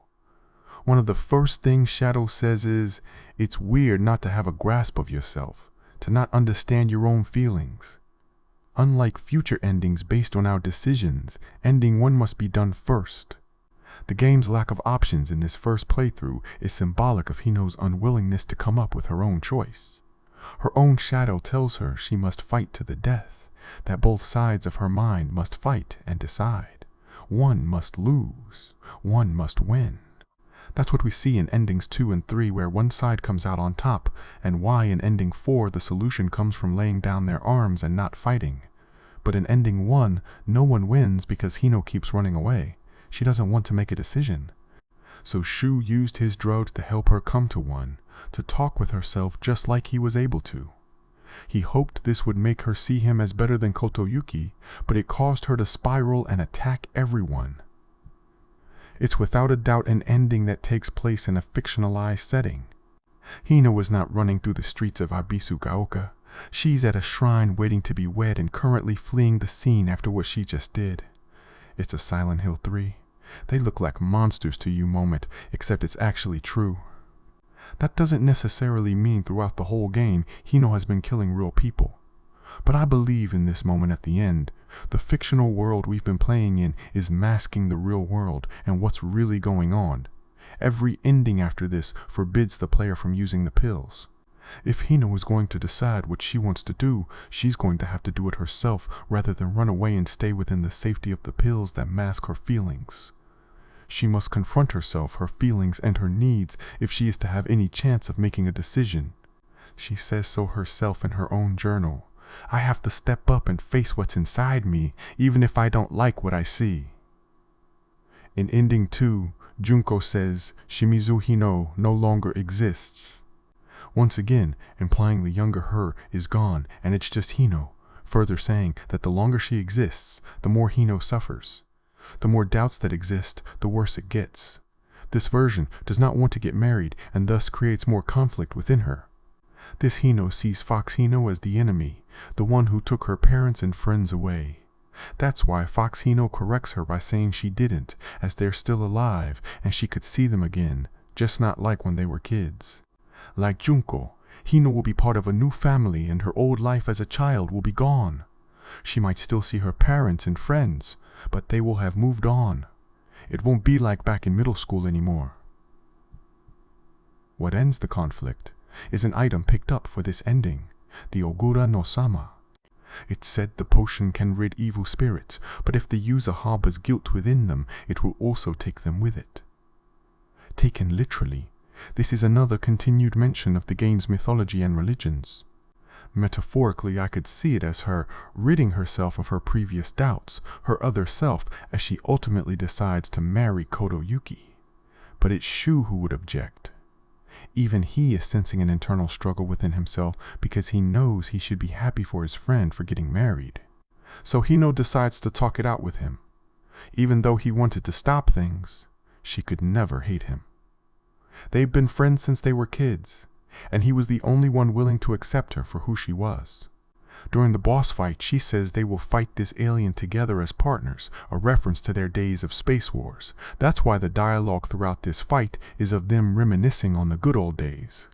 One of the first things Shadow says is, "It's weird not to have a grasp of yourself, to not understand your own feelings." Unlike future endings based on our decisions, ending 1 must be done first. The game's lack of options in this first playthrough is symbolic of Hino's unwillingness to come up with her own choice. Her own shadow tells her she must fight to the death, that both sides of her mind must fight and decide. One must lose, one must win. That's what we see in endings 2 and 3, where one side comes out on top, and why in ending 4 the solution comes from laying down their arms and not fighting. But in ending 1, no one wins because Hino keeps running away. She doesn't want to make a decision. So Shu used his drugs to help her come to one, to talk with herself just like he was able to. He hoped this would make her see him as better than Kotoyuki, but it caused her to spiral and attack everyone. It's without a doubt an ending that takes place in a fictionalized setting. Hina was not running through the streets of Ibisugaoka. She's at a shrine waiting to be wed and currently fleeing the scene after what she just did. It's a Silent Hill 3. They look like monsters to you moment, except it's actually true. That doesn't necessarily mean throughout the whole game Hino has been killing real people. But I believe in this moment at the end, The fictional world we've been playing in is masking the real world and what's really going on. Every ending after this forbids the player from using the pills. If Hino is going to decide what she wants to do, she's going to have to do it herself rather than run away and stay within the safety of the pills that mask her feelings. She must confront herself, her feelings, and her needs if she is to have any chance of making a decision. She says so herself in her own journal. I have to step up and face what's inside me, even if I don't like what I see. In ending 2, Junko says Shimizu Hino no longer exists. Once again, implying the younger her is gone and it's just Hino, further saying that the longer she exists, the more Hino suffers. The more doubts that exist, the worse it gets. This version does not want to get married and thus creates more conflict within her. This Hino sees Fox Hino as the enemy, the one who took her parents and friends away. That's why Fox Hino corrects her by saying she didn't, as they're still alive and she could see them again, just not like when they were kids. Like Junko, Hino will be part of a new family and her old life as a child will be gone. She might still see her parents and friends, but they will have moved on. It won't be like back in middle school anymore. What ends the conflict is an item picked up for this ending, the Ogura no Sama. It's said the potion can rid evil spirits, but if the user harbors guilt within them, it will also take them with it. Taken literally, this is another continued mention of the game's mythology and religions. Metaphorically, I could see it as her ridding herself of her previous doubts, her other self, as she ultimately decides to marry Kotoyuki. But it's Shu who would object. Even he is sensing an internal struggle within himself because he knows he should be happy for his friend for getting married. So Hino decides to talk it out with him. Even though he wanted to stop things, she could never hate him. They've been friends since they were kids, and he was the only one willing to accept her for who she was. During the boss fight, she says they will fight this alien together as partners, a reference to their days of space wars. That's why the dialogue throughout this fight is of them reminiscing on the good old days.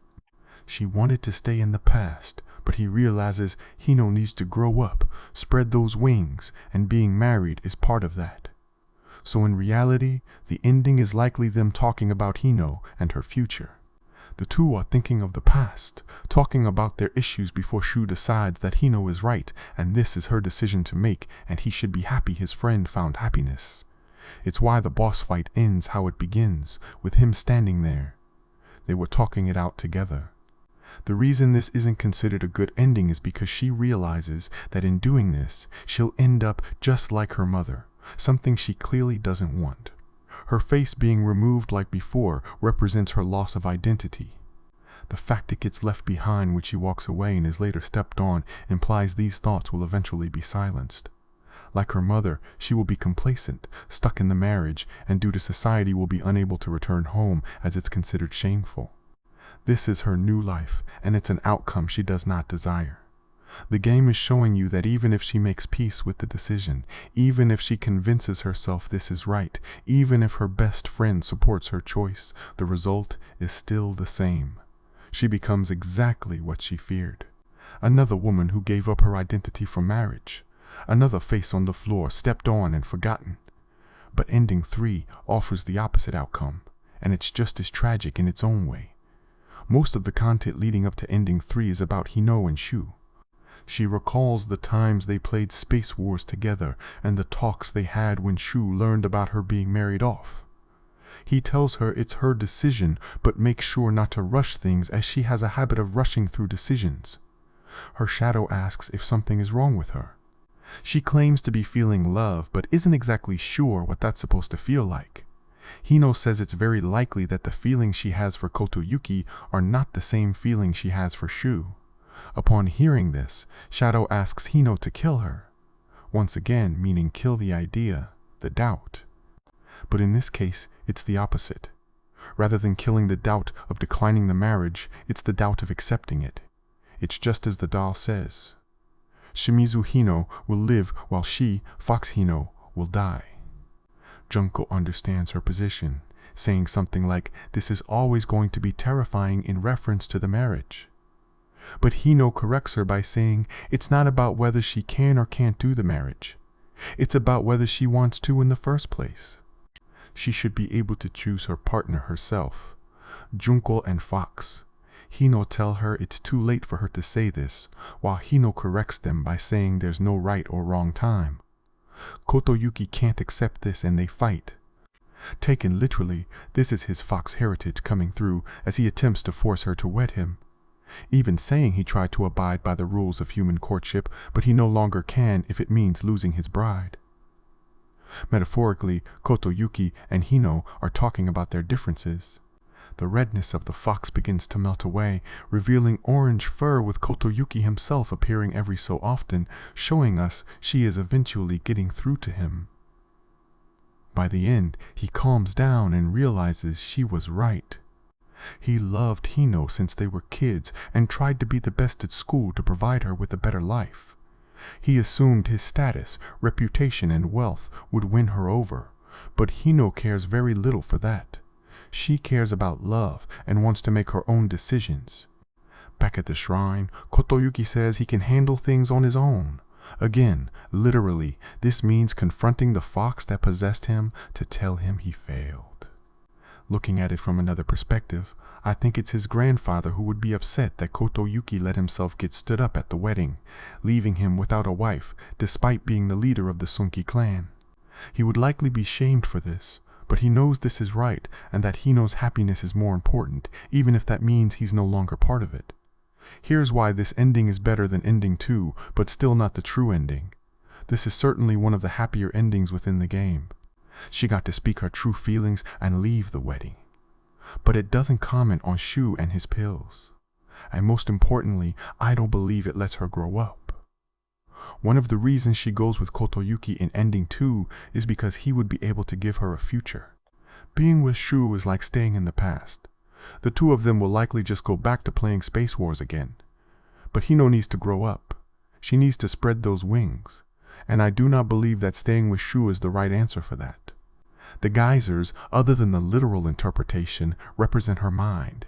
She wanted to stay in the past, but he realizes Hino needs to grow up, spread those wings, and being married is part of that. So in reality, the ending is likely them talking about Hino and her future. The two are thinking of the past, talking about their issues before Shu decides that Hino is right and this is her decision to make and he should be happy his friend found happiness. It's why the boss fight ends how it begins, with him standing there. They were talking it out together. The reason this isn't considered a good ending is because she realizes that in doing this, she'll end up just like her mother, something she clearly doesn't want. Her face being removed like before represents her loss of identity. The fact it gets left behind when she walks away and is later stepped on implies these thoughts will eventually be silenced. Like her mother, she will be complacent, stuck in the marriage, and due to society will be unable to return home as it's considered shameful. This is her new life, and it's an outcome she does not desire. The game is showing you that even if she makes peace with the decision, even if she convinces herself this is right, even if her best friend supports her choice, the result is still the same. She becomes exactly what she feared. Another woman who gave up her identity for marriage. Another face on the floor, stepped on and forgotten. But ending 3 offers the opposite outcome, and it's just as tragic in its own way. Most of the content leading up to ending 3 is about Hino and Shu. She recalls the times they played Space Wars together and the talks they had when Shu learned about her being married off. He tells her it's her decision, but makes sure not to rush things as she has a habit of rushing through decisions. Her shadow asks if something is wrong with her. She claims to be feeling love, but isn't exactly sure what that's supposed to feel like. Hino says it's very likely that the feelings she has for Kotoyuki are not the same feeling she has for Shu. Upon hearing this, Shadow asks Hino to kill her. Once again, meaning kill the idea, the doubt. But in this case, it's the opposite. Rather than killing the doubt of declining the marriage, it's the doubt of accepting it. It's just as the doll says. Shimizu Hino will live while she, Fox Hino, will die. Junko understands her position, saying something like, "This is always going to be terrifying," in reference to the marriage. But Hino corrects her by saying it's not about whether she can or can't do the marriage. It's about whether she wants to in the first place. She should be able to choose her partner herself. Junko and Fox. Hino tell her it's too late for her to say this, while Hino corrects them by saying there's no right or wrong time. Kotoyuki can't accept this and they fight. Taken literally, this is his Fox heritage coming through as he attempts to force her to wed him. Even saying he tried to abide by the rules of human courtship, but he no longer can if it means losing his bride. Metaphorically, Kotoyuki and Hino are talking about their differences. The redness of the fox begins to melt away, revealing orange fur with Kotoyuki himself appearing every so often, showing us she is eventually getting through to him. By the end, he calms down and realizes she was right. He loved Hino since they were kids and tried to be the best at school to provide her with a better life. He assumed his status, reputation, and wealth would win her over, but Hino cares very little for that. She cares about love and wants to make her own decisions. Back at the shrine, Kotoyuki says he can handle things on his own. Again, literally, this means confronting the fox that possessed him to tell him he failed. Looking at it from another perspective, I think it's his grandfather who would be upset that Kotoyuki let himself get stood up at the wedding, leaving him without a wife despite being the leader of the Sunki clan. He would likely be shamed for this, but he knows this is right and that Hino's happiness is more important, even if that means he's no longer part of it. Here's why this ending is better than ending 2, but still not the true ending. This is certainly one of the happier endings within the game. She got to speak her true feelings and leave the wedding. But it doesn't comment on Shu and his pills. And most importantly, I don't believe it lets her grow up. One of the reasons she goes with Kotoyuki in ending 2 is because he would be able to give her a future. Being with Shu is like staying in the past. The two of them will likely just go back to playing Space Wars again. But Hino needs to grow up. She needs to spread those wings. And I do not believe that staying with Shu is the right answer for that. The geysers, other than the literal interpretation, represent her mind.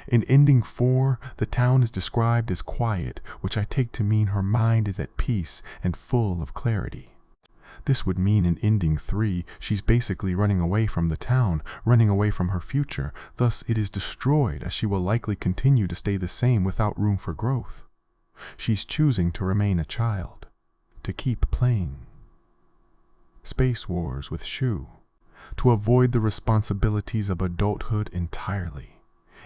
In ending 4, the town is described as quiet, which I take to mean her mind is at peace and full of clarity. This would mean in ending 3, she's basically running away from the town, running away from her future, thus it is destroyed as she will likely continue to stay the same without room for growth. She's choosing to remain a child, to keep playing. Space Wars with Shu. To avoid the responsibilities of adulthood entirely.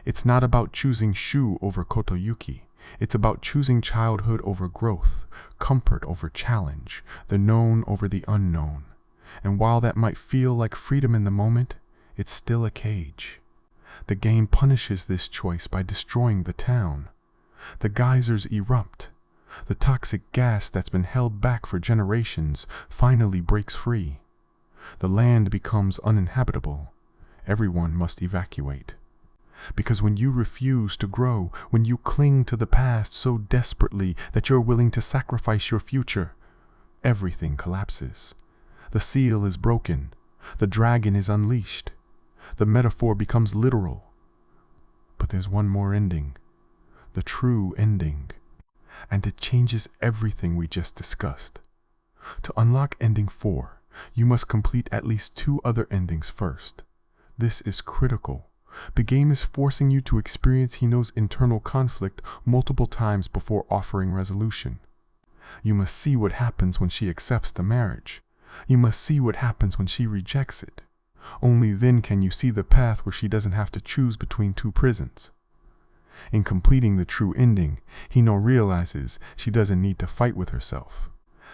It's not about choosing Shu over Kotoyuki. It's about choosing childhood over growth, comfort over challenge, the known over the unknown. And while that might feel like freedom in the moment, it's still a cage. The game punishes this choice by destroying the town. The geysers erupt. The toxic gas that's been held back for generations finally breaks free. The land becomes uninhabitable. Everyone must evacuate. Because when you refuse to grow, when you cling to the past so desperately that you're willing to sacrifice your future, everything collapses. The seal is broken. The dragon is unleashed. The metaphor becomes literal. But there's one more ending. The true ending. And it changes everything we just discussed. To unlock ending 4, you must complete at least 2 other endings first. This is critical. The game is forcing you to experience Hino's internal conflict multiple times before offering resolution. You must see what happens when she accepts the marriage. You must see what happens when she rejects it. Only then can you see the path where she doesn't have to choose between 2 prisons. In completing the true ending, Hino realizes she doesn't need to fight with herself.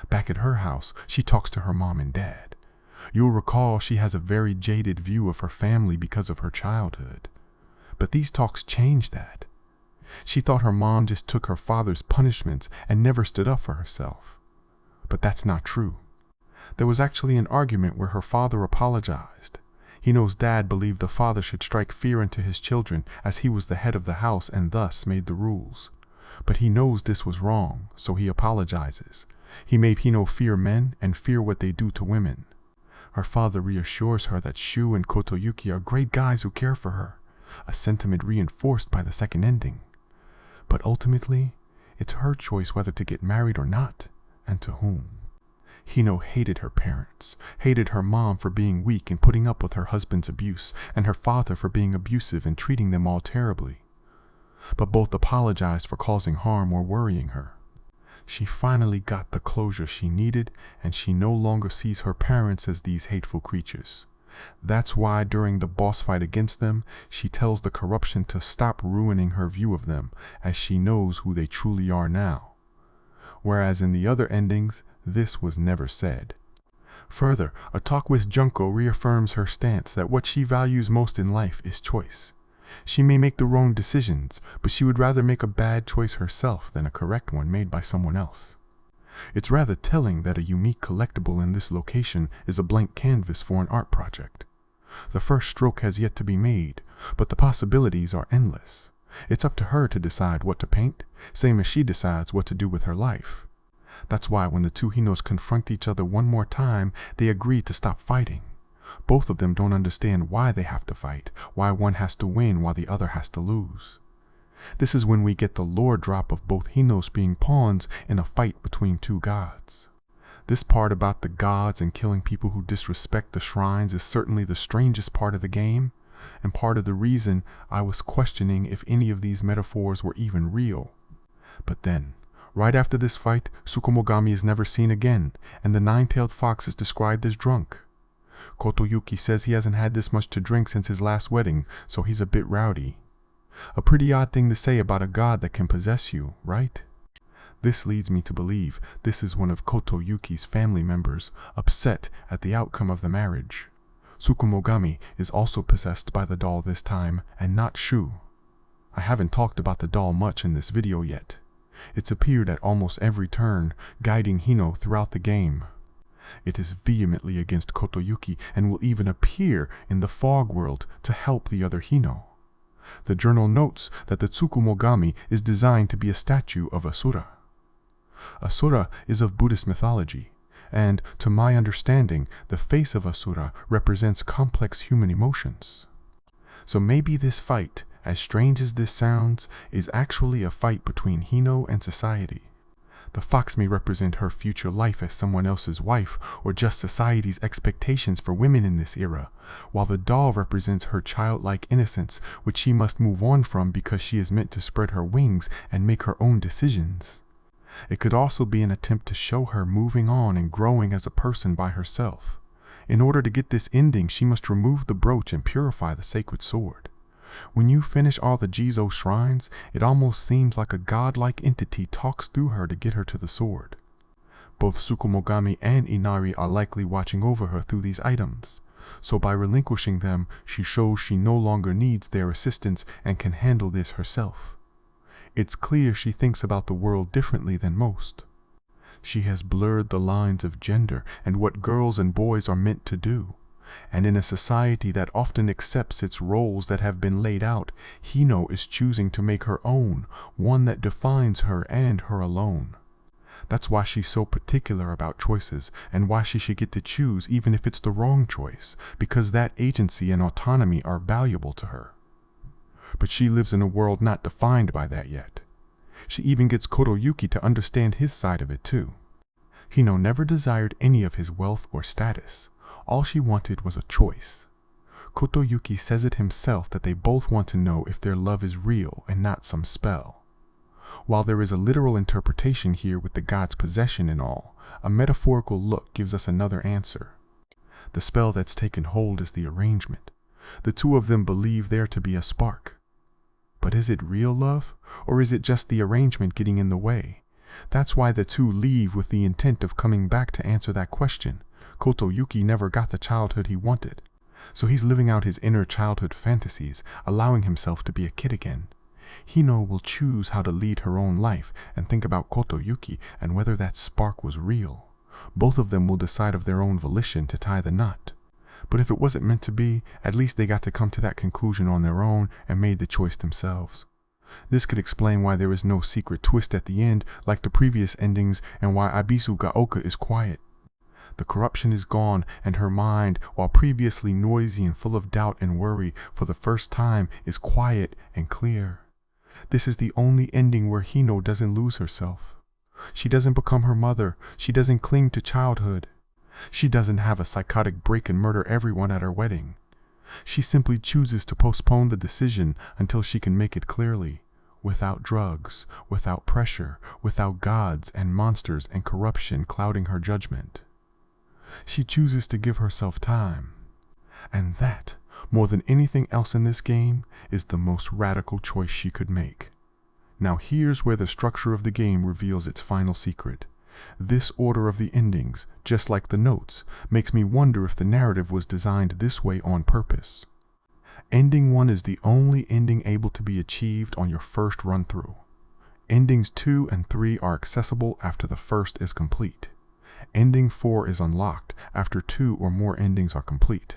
Back at her house, she talks to her mom and dad. You'll recall she has a very jaded view of her family because of her childhood. But these talks change that. She thought her mom just took her father's punishments and never stood up for herself. But that's not true. There was actually an argument where her father apologized. Hino's dad believed the father should strike fear into his children as he was the head of the house and thus made the rules. But he knows this was wrong, so he apologizes. He made Hino fear men and fear what they do to women. Her father reassures her that Shu and Kotoyuki are great guys who care for her, a sentiment reinforced by the second ending. But ultimately, it's her choice whether to get married or not, and to whom. Hino hated her parents, hated her mom for being weak and putting up with her husband's abuse, and her father for being abusive and treating them all terribly. But both apologized for causing harm or worrying her. She finally got the closure she needed, and she no longer sees her parents as these hateful creatures. That's why during the boss fight against them, she tells the corruption to stop ruining her view of them, as she knows who they truly are now. Whereas in the other endings, this was never said. Further, a talk with Junko reaffirms her stance that what she values most in life is choice. She may make the wrong decisions, but she would rather make a bad choice herself than a correct one made by someone else. It's rather telling that a unique collectible in this location is a blank canvas for an art project. The first stroke has yet to be made, but the possibilities are endless. It's up to her to decide what to paint, same as she decides what to do with her life. That's why when the two Hinos confront each other one more time, they agree to stop fighting. Both of them don't understand why they have to fight, why one has to win while the other has to lose. This is when we get the lore drop of both Hinos being pawns in a fight between two gods. This part about the gods and killing people who disrespect the shrines is certainly the strangest part of the game, and part of the reason I was questioning if any of these metaphors were even real. But then, right after this fight, Tsukumogami is never seen again, and the nine-tailed fox is described as drunk. Kotoyuki says he hasn't had this much to drink since his last wedding, so he's a bit rowdy. A pretty odd thing to say about a god that can possess you, right? This leads me to believe this is one of Kotoyuki's family members, upset at the outcome of the marriage. Tsukumogami is also possessed by the doll this time, and not Shu. I haven't talked about the doll much in this video yet. It's appeared at almost every turn, guiding Hino throughout the game. It is vehemently against Kotoyuki and will even appear in the fog world to help the other Hino. The journal notes that the Tsukumogami is designed to be a statue of Asura. Asura is of Buddhist mythology, and, to my understanding, the face of Asura represents complex human emotions. So maybe this fight, as strange as this sounds, is actually a fight between Hino and society. The fox may represent her future life as someone else's wife, or just society's expectations for women in this era, while the doll represents her childlike innocence, which she must move on from because she is meant to spread her wings and make her own decisions. It could also be an attempt to show her moving on and growing as a person by herself. In order to get this ending, she must remove the brooch and purify the sacred sword. When you finish all the Jizo shrines, it almost seems like a godlike entity talks through her to get her to the sword. Both Tsukumogami and Inari are likely watching over her through these items, so by relinquishing them, she shows she no longer needs their assistance and can handle this herself. It's clear she thinks about the world differently than most. She has blurred the lines of gender and what girls and boys are meant to do. And in a society that often accepts its roles that have been laid out, Hino is choosing to make her own, one that defines her and her alone. That's why she's so particular about choices, and why she should get to choose even if it's the wrong choice, because that agency and autonomy are valuable to her. But she lives in a world not defined by that yet. She even gets Kotoyuki to understand his side of it too. Hino never desired any of his wealth or status. All she wanted was a choice. Kotoyuki says it himself that they both want to know if their love is real and not some spell. While there is a literal interpretation here with the god's possession and all, a metaphorical look gives us another answer. The spell that's taken hold is the arrangement. The two of them believe there to be a spark. But is it real love, or is it just the arrangement getting in the way? That's why the two leave with the intent of coming back to answer that question. Kotoyuki never got the childhood he wanted, so he's living out his inner childhood fantasies, allowing himself to be a kid again. Hino will choose how to lead her own life and think about Kotoyuki and whether that spark was real. Both of them will decide of their own volition to tie the knot. But if it wasn't meant to be, at least they got to come to that conclusion on their own and made the choice themselves. This could explain why there is no secret twist at the end like the previous endings, and why Abisu Gaoka is quiet. The corruption is gone, and her mind, while previously noisy and full of doubt and worry, for the first time is quiet and clear. This is the only ending where Hino doesn't lose herself. She doesn't become her mother. She doesn't cling to childhood. She doesn't have a psychotic break and murder everyone at her wedding. She simply chooses to postpone the decision until she can make it clearly, without drugs, without pressure, without gods and monsters and corruption clouding her judgment. She chooses to give herself time. And that, more than anything else in this game, is the most radical choice she could make. Now here's where the structure of the game reveals its final secret. This order of the endings, just like the notes, makes me wonder if the narrative was designed this way on purpose. Ending 1 is the only ending able to be achieved on your first run-through. Endings 2 and 3 are accessible after the first is complete. Ending 4 is unlocked after 2 or more endings are complete.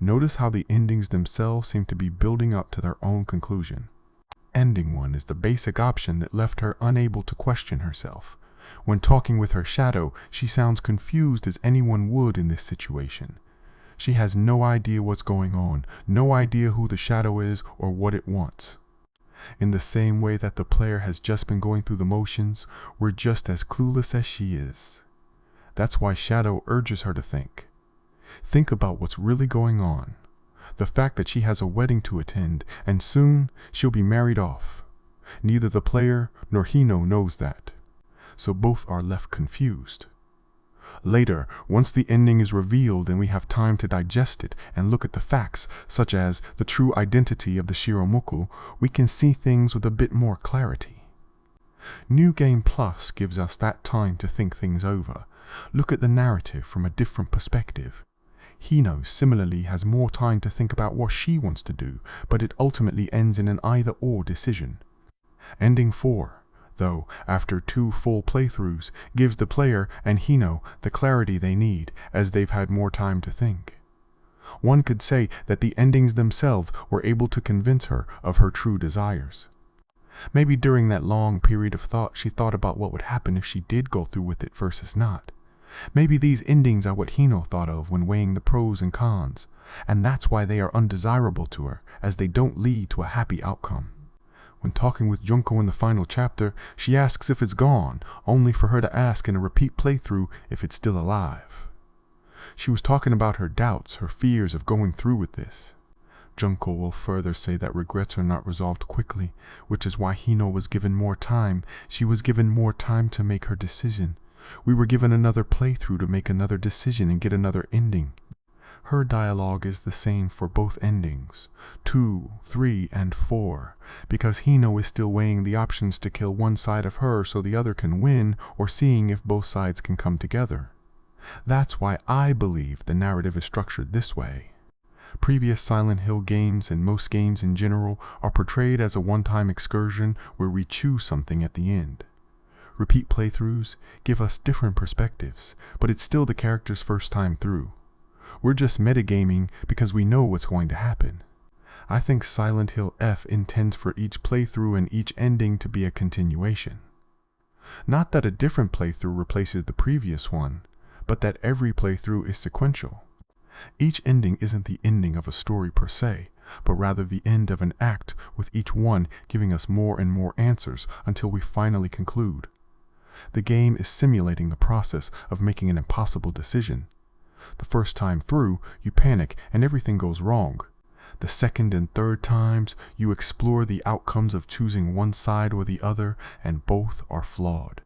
Notice how the endings themselves seem to be building up to their own conclusion. Ending 1 is the basic option that left her unable to question herself. When talking with her shadow, she sounds confused as anyone would in this situation. She has no idea what's going on, no idea who the shadow is or what it wants. In the same way that the player has just been going through the motions, we're just as clueless as she is. That's why Shadow urges her to think. Think about what's really going on. The fact that she has a wedding to attend, and soon she'll be married off. Neither the player nor Hino knows that, so both are left confused. Later, once the ending is revealed and we have time to digest it and look at the facts, such as the true identity of the Shiro Muku, we can see things with a bit more clarity. New Game Plus gives us that time to think things over, look at the narrative from a different perspective. Hino similarly has more time to think about what she wants to do, but it ultimately ends in an either-or decision. Ending 4, though, after 2 full playthroughs, gives the player and Hino the clarity they need, as they've had more time to think. One could say that the endings themselves were able to convince her of her true desires. Maybe during that long period of thought she thought about what would happen if she did go through with it versus not. Maybe these endings are what Hino thought of when weighing the pros and cons, and that's why they are undesirable to her, as they don't lead to a happy outcome. When talking with Junko in the final chapter, she asks if it's gone, only for her to ask in a repeat playthrough if it's still alive. She was talking about her doubts, her fears of going through with this. Junko will further say that regrets are not resolved quickly, which is why Hino was given more time. She was given more time to make her decision. We were given another playthrough to make another decision and get another ending. Her dialogue is the same for both endings, 2, 3, and 4, because Hino is still weighing the options to kill one side of her so the other can win, or seeing if both sides can come together. That's why I believe the narrative is structured this way. Previous Silent Hill games and most games in general are portrayed as a one-time excursion where we choose something at the end. Repeat playthroughs give us different perspectives, but it's still the character's first time through. We're just metagaming because we know what's going to happen. I think Silent Hill F intends for each playthrough and each ending to be a continuation. Not that a different playthrough replaces the previous one, but that every playthrough is sequential. Each ending isn't the ending of a story per se, but rather the end of an act, with each one giving us more and more answers until we finally conclude. The game is simulating the process of making an impossible decision. The first time through, you panic and everything goes wrong. The second and third times, you explore the outcomes of choosing one side or the other, and both are flawed.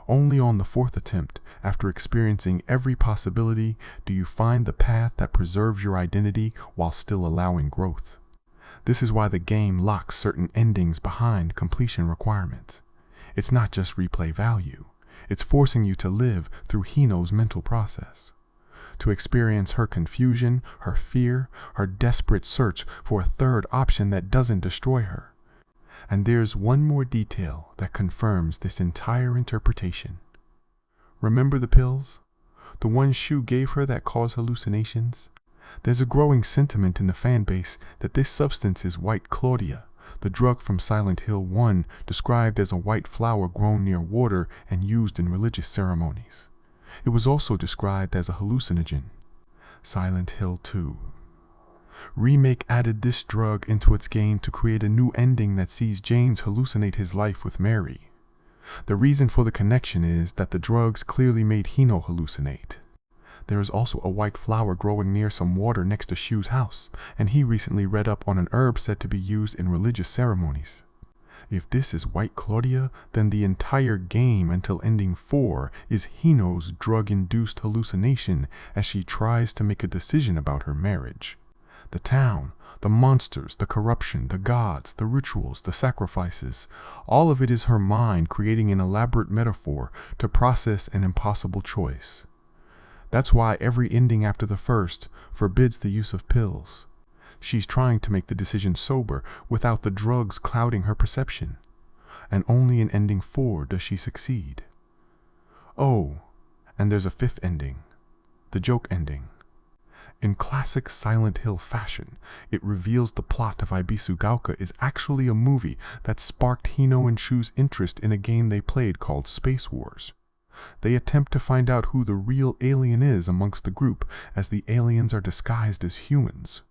Only on the fourth attempt, after experiencing every possibility, do you find the path that preserves your identity while still allowing growth. This is why the game locks certain endings behind completion requirements. It's not just replay value. It's forcing you to live through Hino's mental process, to experience her confusion, her fear, her desperate search for a third option that doesn't destroy her. And there's one more detail that confirms this entire interpretation. Remember the pills? The ones Shu gave her that cause hallucinations? There's a growing sentiment in the fanbase that this substance is White Claudia, the drug from Silent Hill 1, described as a white flower grown near water and used in religious ceremonies. It was also described as a hallucinogen. Silent Hill 2. Remake added this drug into its game to create a new ending that sees James hallucinate his life with Mary. The reason for the connection is that the drugs clearly made Hino hallucinate. There is also a white flower growing near some water next to Shu's house, and he recently read up on an herb said to be used in religious ceremonies. If this is White Claudia, then the entire game until ending 4 is Hino's drug-induced hallucination as she tries to make a decision about her marriage. The town, the monsters, the corruption, the gods, the rituals, the sacrifices, all of it is her mind creating an elaborate metaphor to process an impossible choice. That's why every ending after the first forbids the use of pills. She's trying to make the decision sober without the drugs clouding her perception. And only in ending 4 does she succeed. Oh, and there's a 5th ending, the joke ending. In classic Silent Hill fashion, it reveals the plot of Ibisu Gaoka is actually a movie that sparked Hino and Shu's interest in a game they played called Space Wars. They attempt to find out who the real alien is amongst the group, as the aliens are disguised as humans.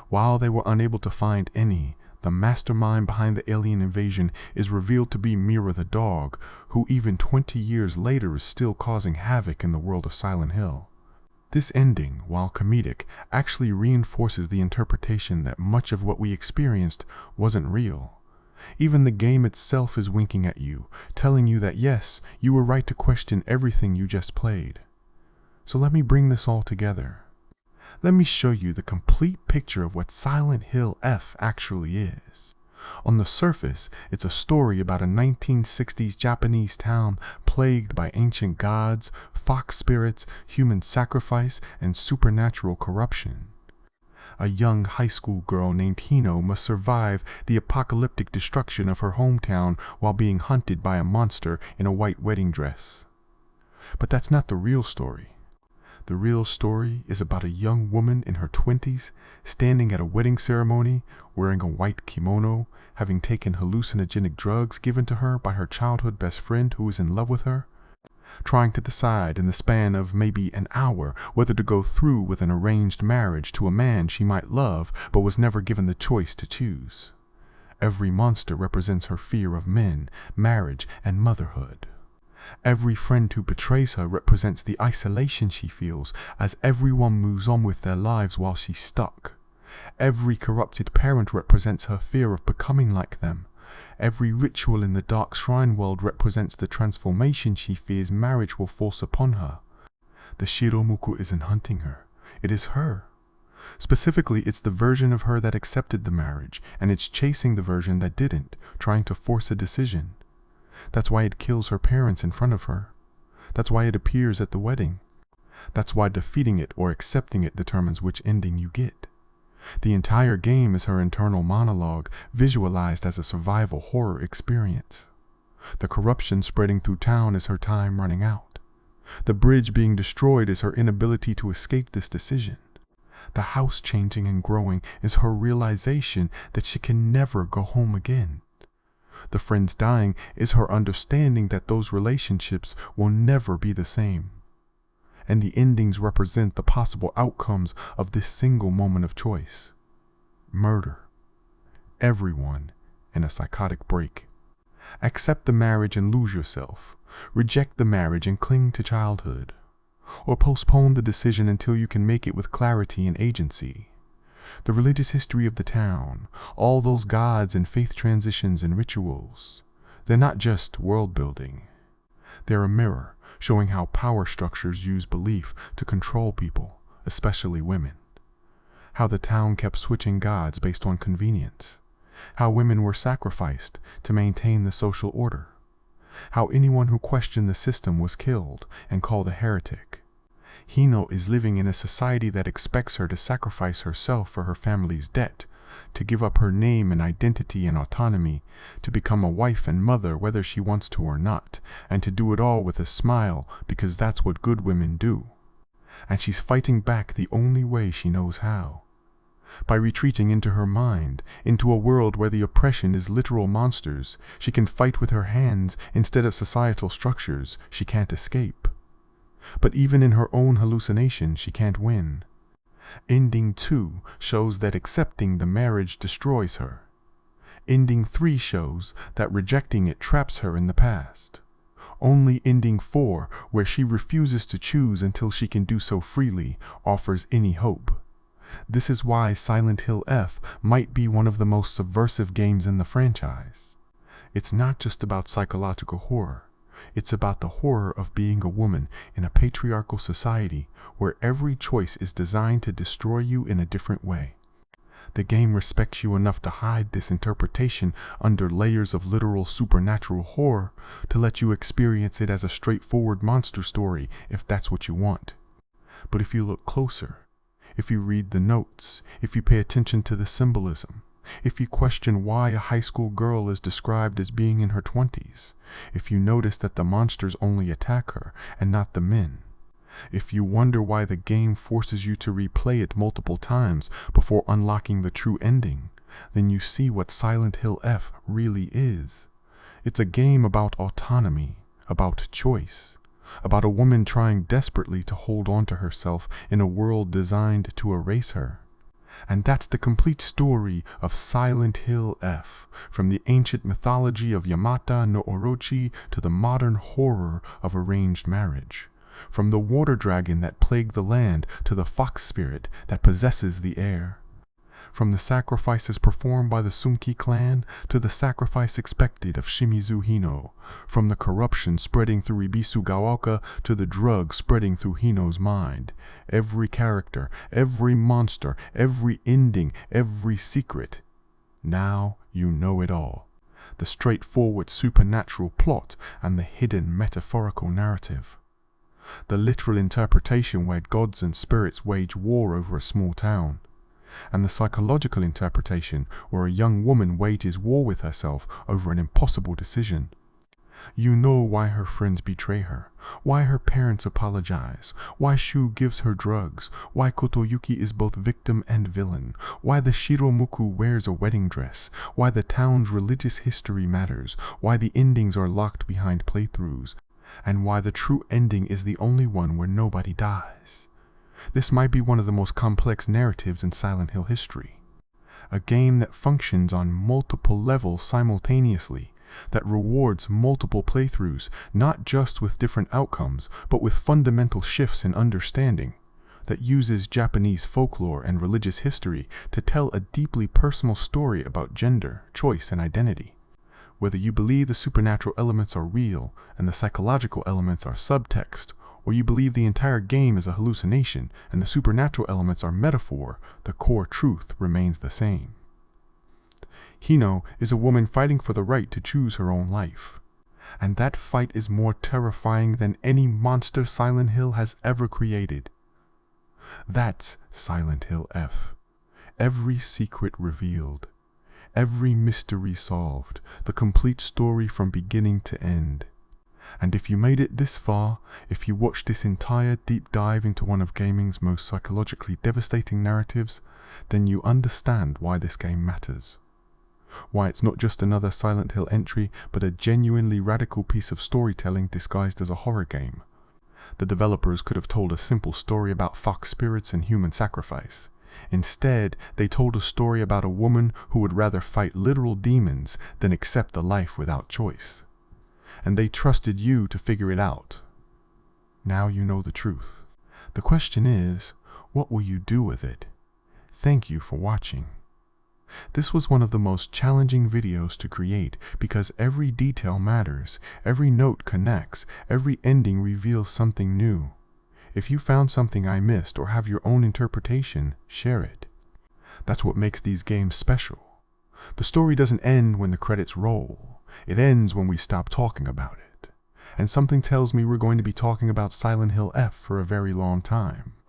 While they were unable to find any, the mastermind behind the alien invasion is revealed to be Mira the dog, who even 20 years later is still causing havoc in the world of Silent Hill. This ending, while comedic, actually reinforces the interpretation that much of what we experienced wasn't real. Even the game itself is winking at you, telling you that yes, you were right to question everything you just played. So let me bring this all together. Let me show you the complete picture of what Silent Hill F actually is. On the surface, it's a story about a 1960s Japanese town plagued by ancient gods, fox spirits, human sacrifice, and supernatural corruption. A young high school girl named Hino must survive the apocalyptic destruction of her hometown while being hunted by a monster in a white wedding dress. But that's not the real story. The real story is about a young woman in her 20s standing at a wedding ceremony wearing a white kimono, having taken hallucinogenic drugs given to her by her childhood best friend who is in love with her, trying to decide in the span of maybe an hour whether to go through with an arranged marriage to a man she might love but was never given the choice to choose. Every monster represents her fear of men, marriage, and motherhood. Every friend who betrays her represents the isolation she feels as everyone moves on with their lives while she's stuck. Every corrupted parent represents her fear of becoming like them. Every ritual in the dark shrine world represents the transformation she fears marriage will force upon her. The Shiro Muku isn't hunting her. It is her. Specifically, it's the version of her that accepted the marriage, and it's chasing the version that didn't, trying to force a decision. That's why it kills her parents in front of her. That's why it appears at the wedding. That's why defeating it or accepting it determines which ending you get. The entire game is her internal monologue, visualized as a survival horror experience. The corruption spreading through town is her time running out. The bridge being destroyed is her inability to escape this decision. The house changing and growing is her realization that she can never go home again. The friends dying is her understanding that those relationships will never be the same. And the endings represent the possible outcomes of this single moment of choice. Murder. Everyone in a psychotic break. Accept the marriage and lose yourself. Reject the marriage and cling to childhood. Or postpone the decision until you can make it with clarity and agency. The religious history of the town, all those gods and faith transitions and rituals, they're not just world building. They're a mirror showing how power structures use belief to control people, especially women. How the town kept switching gods based on convenience. How women were sacrificed to maintain the social order. How anyone who questioned the system was killed and called a heretic. Hino is living in a society that expects her to sacrifice herself for her family's debt, to give up her name and identity and autonomy, to become a wife and mother whether she wants to or not, and to do it all with a smile because that's what good women do. And she's fighting back the only way she knows how. By retreating into her mind, into a world where the oppression is literal monsters, she can fight with her hands instead of societal structures she can't escape. But even in her own hallucination, she can't win. Ending 2 shows that accepting the marriage destroys her. Ending 3 shows that rejecting it traps her in the past. Only ending 4, where she refuses to choose until she can do so freely, offers any hope. This is why Silent Hill F might be one of the most subversive games in the franchise. It's not just about psychological horror. It's about the horror of being a woman in a patriarchal society where every choice is designed to destroy you in a different way. The game respects you enough to hide this interpretation under layers of literal supernatural horror to let you experience it as a straightforward monster story if that's what you want. But if you look closer, if you read the notes, if you pay attention to the symbolism, if you question why a high school girl is described as being in her 20s, if you notice that the monsters only attack her and not the men, if you wonder why the game forces you to replay it multiple times before unlocking the true ending, then you see what Silent Hill F really is. It's a game about autonomy, about choice, about a woman trying desperately to hold on to herself in a world designed to erase her. And that's the complete story of Silent Hill F, from the ancient mythology of Yamata no Orochi to the modern horror of arranged marriage, from the water dragon that plagued the land to the fox spirit that possesses the air, from the sacrifices performed by the Sunki clan to the sacrifice expected of Shimizu Hino, from the corruption spreading through Ibisugaoka to the drug spreading through Hino's mind. Every character, every monster, every ending, every secret. Now you know it all. The straightforward supernatural plot and the hidden metaphorical narrative. The literal interpretation where gods and spirits wage war over a small town, and the psychological interpretation where a young woman wages war with herself over an impossible decision. You know why her friends betray her, why her parents apologize, why Shu gives her drugs, why Kotoyuki is both victim and villain, why the Shiro Muku wears a wedding dress, why the town's religious history matters, why the endings are locked behind playthroughs, and why the true ending is the only one where nobody dies. This might be one of the most complex narratives in Silent Hill history. A game that functions on multiple levels simultaneously, that rewards multiple playthroughs, not just with different outcomes, but with fundamental shifts in understanding, that uses Japanese folklore and religious history to tell a deeply personal story about gender, choice, and identity. Whether you believe the supernatural elements are real and the psychological elements are subtext, or you believe the entire game is a hallucination and the supernatural elements are metaphor, the core truth remains the same. Hino is a woman fighting for the right to choose her own life. And that fight is more terrifying than any monster Silent Hill has ever created. That's Silent Hill F. Every secret revealed. Every mystery solved. The complete story from beginning to end. And if you made it this far, if you watched this entire deep dive into one of gaming's most psychologically devastating narratives, then you understand why this game matters. Why it's not just another Silent Hill entry, but a genuinely radical piece of storytelling disguised as a horror game. The developers could have told a simple story about fox spirits and human sacrifice. Instead, they told a story about a woman who would rather fight literal demons than accept the life without choice. And they trusted you to figure it out. Now you know the truth. The question is, what will you do with it? Thank you for watching. This was one of the most challenging videos to create because every detail matters, every note connects, every ending reveals something new. If you found something I missed or have your own interpretation, share it. That's what makes these games special. The story doesn't end when the credits roll. It ends when we stop talking about it. And something tells me we're going to be talking about Silent Hill F for a very long time.